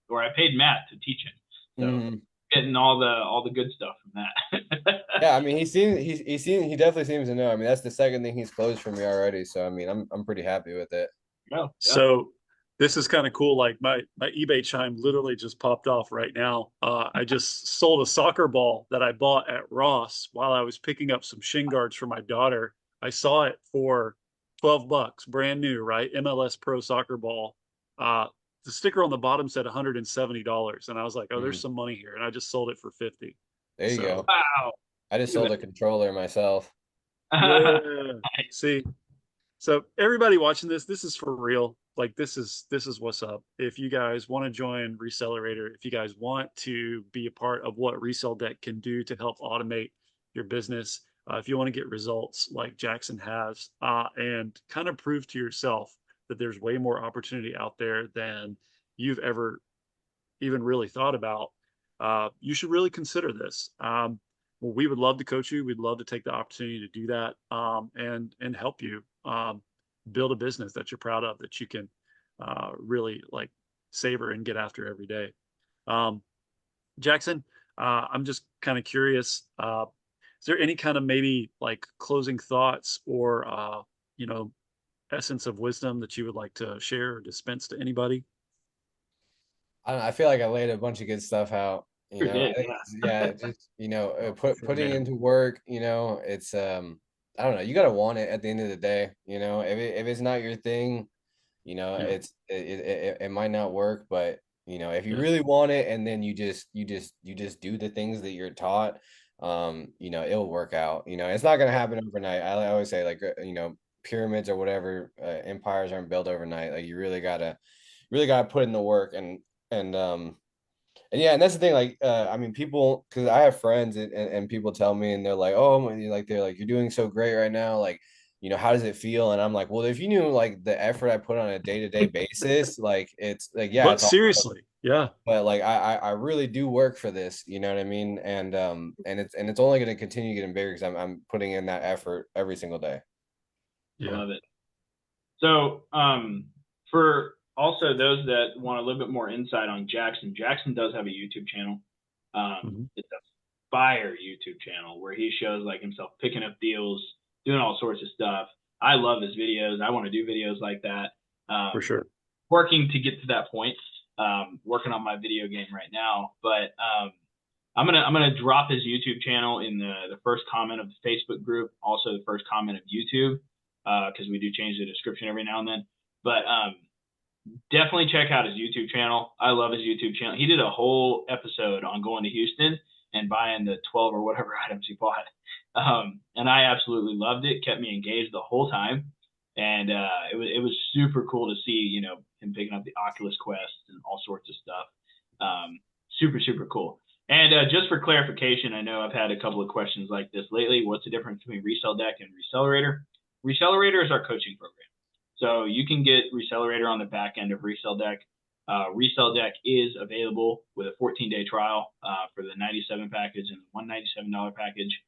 or I paid Matt to teach him, so Mhm. getting all the good stuff from that. Yeah, I mean, he definitely seems to know. I mean, that's the second thing he's closed for me already. So I mean, I'm pretty happy with it. No, yeah. So this is kind of cool. Like my eBay chime literally just popped off right now. I just sold a soccer ball that I bought at Ross while I was picking up some shin guards for my daughter. I saw it for $12, brand new, right? MLS Pro soccer ball. Uh, the sticker on the bottom said $170, and I was like, "Oh, there's Mhm. some money here," and I just sold it for 50. There you So go. Wow. I just Look sold a controller myself. yeah, at that. see, so everybody watching this, this is for real. Like this is what's up. If you guys want to join Recelerator, if you guys want to be a part of what Resell Deck can do to help automate your business, if you want to get results like Jackson has, and kind of prove to yourself that there's way more opportunity out there than you've ever even really thought about, you should really consider this. Well, we would love to coach you. We'd love to take the opportunity to do that, and help you build a business that you're proud of, that you can really like savor and get after every day. Um, Jackson, I'm just kind of curious. Is there any kind of maybe like closing thoughts or you know essence of wisdom that you would like to share or dispense to anybody? I don't know, I feel like I laid a bunch of good stuff out. Sure I did, think yeah. yeah, just Oh, for putting man. into work. It's I don't know. You gotta want it at the end of the day. If it's not your thing, Yeah, it might not work. But if you yeah, really want it, and then you just do the things that you're taught, it'll work out. It's not gonna happen overnight. I always say, like, pyramids or whatever, empires aren't built overnight. Like, you really gotta put in the work. And and yeah, and that's the thing. Like, I mean, people, because I have friends, and people tell me, and they're like, "Oh, they're like, you're doing so great right now. Like, how does it feel?" And I'm like, "Well, if you knew like the effort I put on a day-to-day basis, like, it's like, yeah, but it's all, seriously, yeah. but like, I really do work for this. You know what I mean? And it's only going to continue getting bigger because I'm putting in that effort every single day." I Yeah. love it. So, for also those that want a little bit more insight on Jackson, Jackson does have a YouTube channel. Mhm. It's a fire YouTube channel where he shows like himself picking up deals, doing all sorts of stuff. I love his videos. I want to do videos like that. For sure. Working to get to that point. Working on my video game right now, but I'm gonna drop his YouTube channel in the first comment of the Facebook group, also the first comment of YouTube, because we do change the description every now and then. But definitely check out his YouTube channel. I love his YouTube channel. He did a whole episode on going to Houston and buying the 12 or whatever items he bought. And I absolutely loved it. Kept me engaged the whole time. And it was super cool to see, him picking up the Oculus Quest and all sorts of stuff. Super, super cool. And just for clarification, I know I've had a couple of questions like this lately. What's the difference between Resell Deck and Recelerator? Recelerator is our coaching program. So you can get Recelerator on the back end of Resell Deck. Resell Deck is available with a 14-day trial for the 97 package and the $197 package.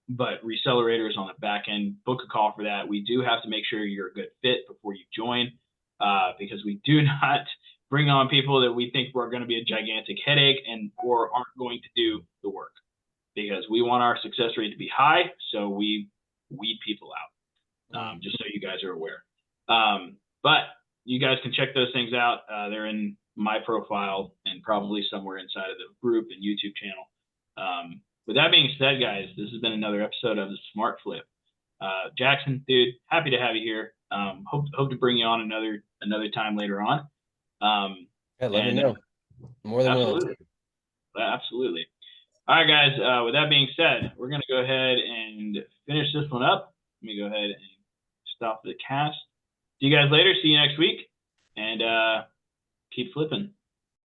But Recelerator is on the back end. Book a call for that. We do have to make sure you're a good fit before you join, because we do not bring on people that we think are going to be a gigantic headache or aren't going to do the work. because we want our success rate to be high. So we weed people out, just so you guys are aware. But you guys can check those things out. They're in my profile and probably somewhere inside of the group and YouTube channel. With that being said, guys, this has been another episode of the Smart Flip. Jackson, dude, happy to have you here. Hope to bring you on another time later on. Yeah, let me know. More than willing to. Absolutely. All right, guys. With that being said, we're gonna go ahead and finish this one up. Let me go ahead and stop the cast. See you guys later. See you next week, and keep flipping.